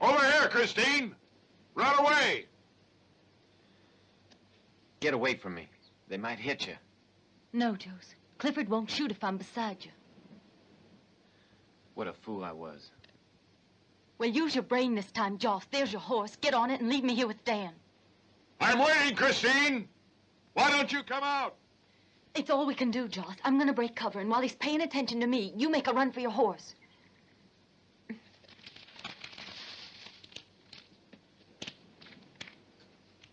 Over here, Christine. Run away. Get away from me. They might hit you. No, Joes. Clifford won't shoot if I'm beside you. What a fool I was. Well, use your brain this time, Joss. There's your horse. Get on it and leave me here with Dan. I'm waiting, Christine. Why don't you come out? It's all we can do, Joss. I'm going to break cover, and while he's paying attention to me, you make a run for your horse.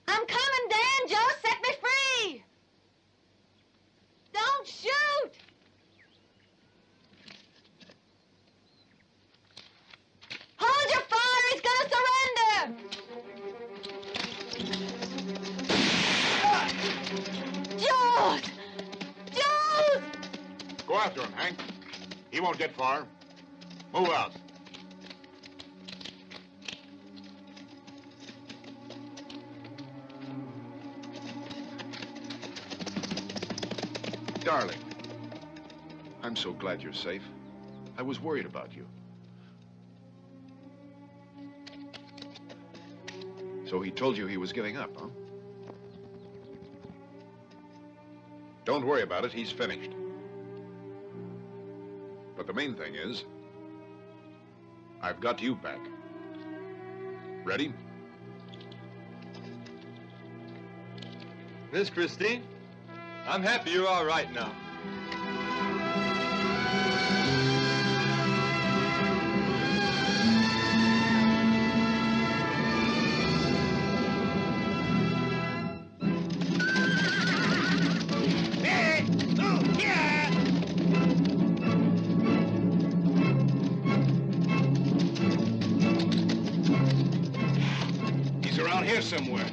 I'm coming, Dan. Joss, set me free. Don't shoot. Hold your fire! He's gonna surrender! Joes! Joes! Go after him, Hank. He won't get far. Move out. Darling, I'm so glad you're safe. I was worried about you. So he told you he was giving up, huh? Don't worry about it. He's finished. But the main thing is, I've got you back. Ready? Miss Christine, I'm happy you're all right now. He's around here somewhere.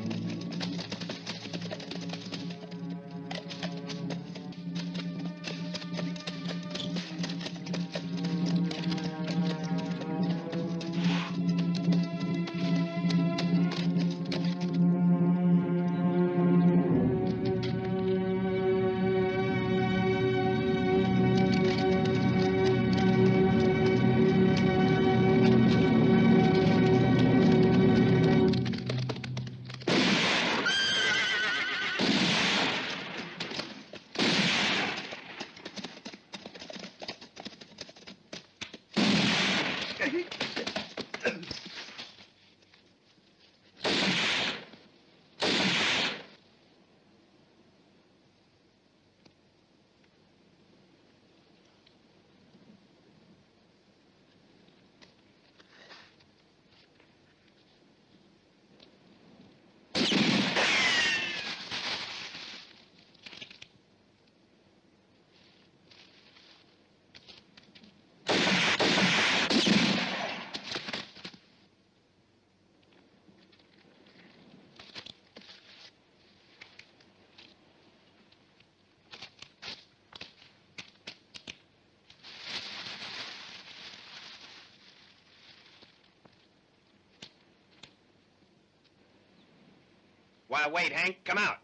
While I wait, Hank, come out.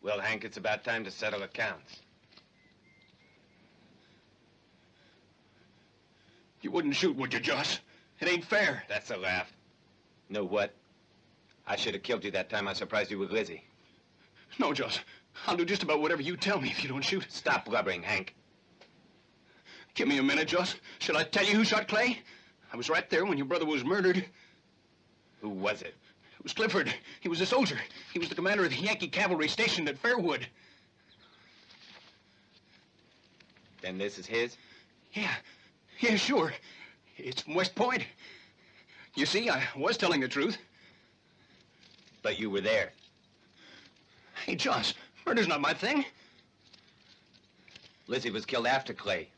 Well, Hank, it's about time to settle accounts. You wouldn't shoot, would you, Joss? It ain't fair. That's a laugh. Know what? I should have killed you that time I surprised you with Lizzie. No, Joss. I'll do just about whatever you tell me if you don't shoot. Stop blubbering, Hank. Give me a minute, Joss. Shall I tell you who shot Clay? I was right there when your brother was murdered. Who was it? It was Clifford. He was a soldier. He was the commander of the Yankee cavalry stationed at Fairwood. Then this is his? Yeah, sure. It's from West Point. You see, I was telling the truth. But you were there. Hey, Joss, murder's not my thing. Lizzie was killed after Clay.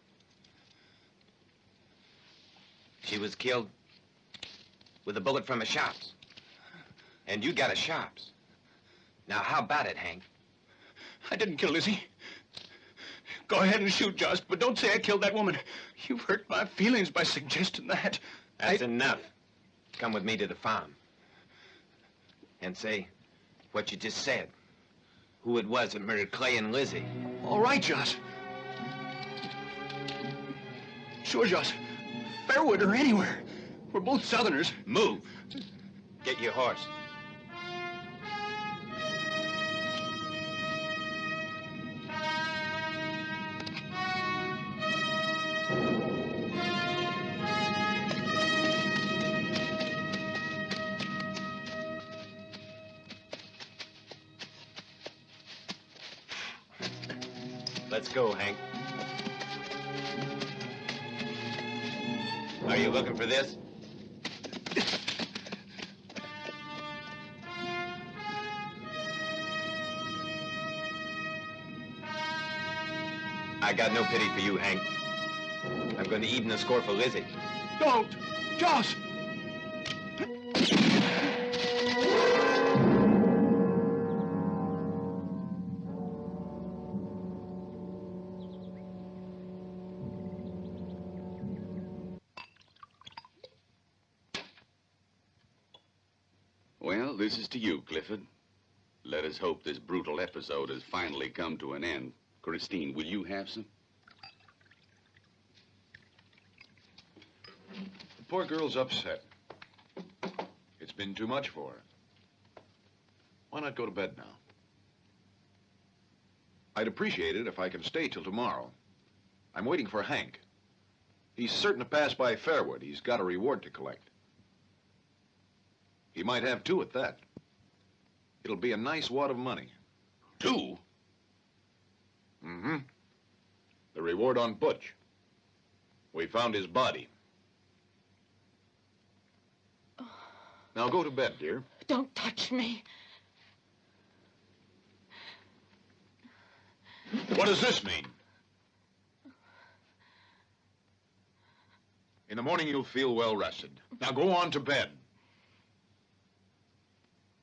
She was killed with a bullet from a Sharps. And you got a Sharps. Now, how about it, Hank? I didn't kill Lizzie. Go ahead and shoot, Joss, but don't say I killed that woman. You've hurt my feelings by suggesting that. That's enough. Come with me to the farm. And say what you just said. Who it was that murdered Clay and Lizzie. All right, Joss. Sure, Joss. Fairwood or anywhere. We're both Southerners. Move. Get your horse. Let's go, Hank. Are you looking for this? I got no pity for you, Hank. I'm going to even the score for Lizzie. Don't! Joss! Well, this is to you, Clifford. Let us hope this brutal episode has finally come to an end. Christine, will you have some? The poor girl's upset. It's been too much for her. Why not go to bed now? I'd appreciate it if I can stay till tomorrow. I'm waiting for Hank. He's certain to pass by Fairwood. He's got a reward to collect. He might have two at that. It'll be a nice wad of money. 2? Mm-hmm. The reward on Butch. We found his body. Now go to bed, dear. Don't touch me. What does this mean? In the morning you'll feel well rested. Now go on to bed.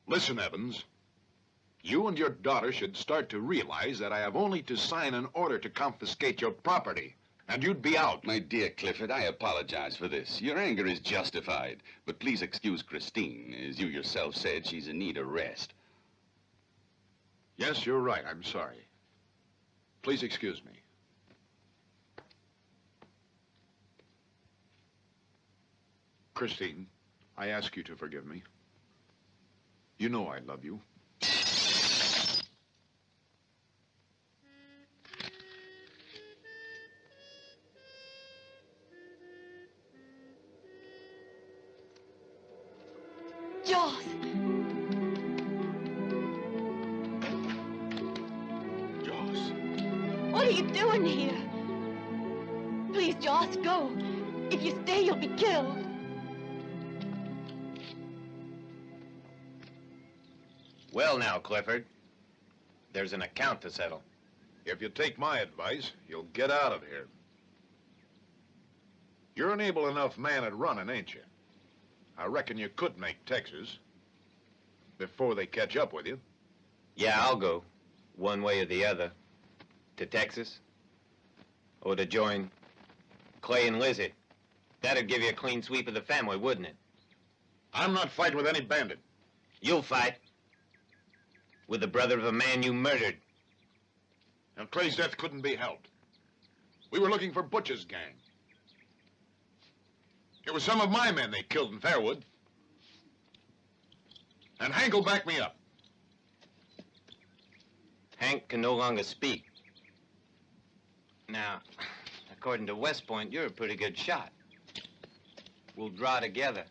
Listen, Evans. You and your daughter should start to realize that I have only to sign an order to confiscate your property, and you'd be out. My dear Clifford, I apologize for this. Your anger is justified, but please excuse Christine. As you yourself said, she's in need of rest. Yes, you're right. I'm sorry. Please excuse me. Christine, I ask you to forgive me. You know I love you. Joss! Joss. What are you doing here? Please, Joss, go. If you stay, you'll be killed. Well now, Clifford, there's an account to settle. If you take my advice, you'll get out of here. You're an able enough man at running, ain't you? I reckon you could make Texas before they catch up with you. Yeah, I'll go, one way or the other. To Texas, or to join Clay and Lizzie. That'd give you a clean sweep of the family, wouldn't it? I'm not fighting with any bandit. You'll fight. With the brother of a man you murdered. And Clay's death couldn't be helped. We were looking for Butch's gang. It was some of my men they killed in Fairwood. And Hank will back me up. Hank can no longer speak. Now, according to West Point, you're a pretty good shot. We'll draw together.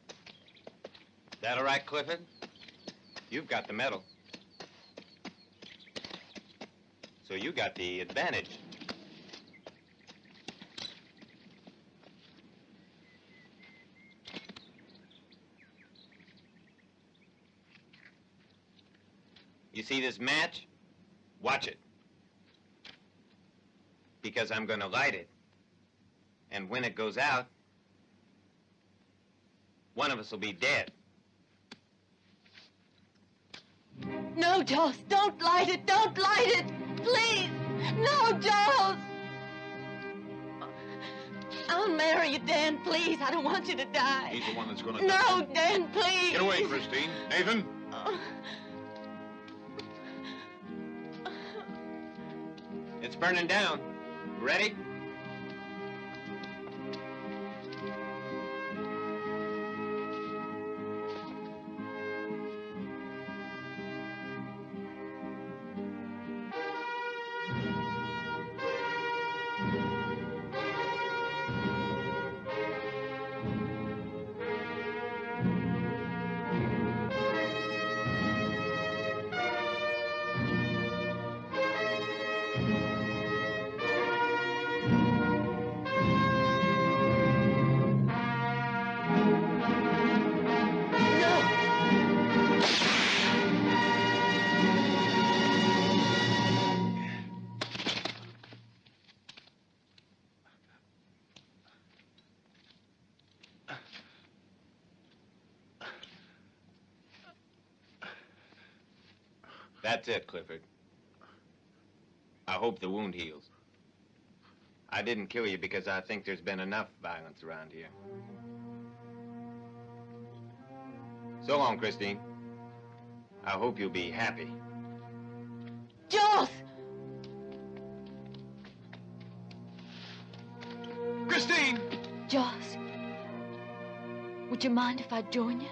That all right, Clifford? You've got the medal. So you got the advantage. You see this match? Watch it. Because I'm gonna light it. And when it goes out, one of us will be dead. No, Joss, don't light it, don't light it! Please! No, Joss! I'll marry you, Dan, please. I don't want you to die. He's the one that's gonna No, die. Dan, please! Get away, Christine. Nathan? It's burning down. Ready? That's it, Clifford. I hope the wound heals. I didn't kill you because I think there's been enough violence around here. So long, Christine. I hope you'll be happy. Joss! Christine! Joss, would you mind if I join you?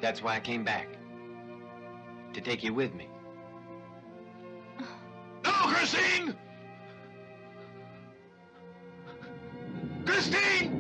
That's why I came back. To take you with me. No, Christine! Christine!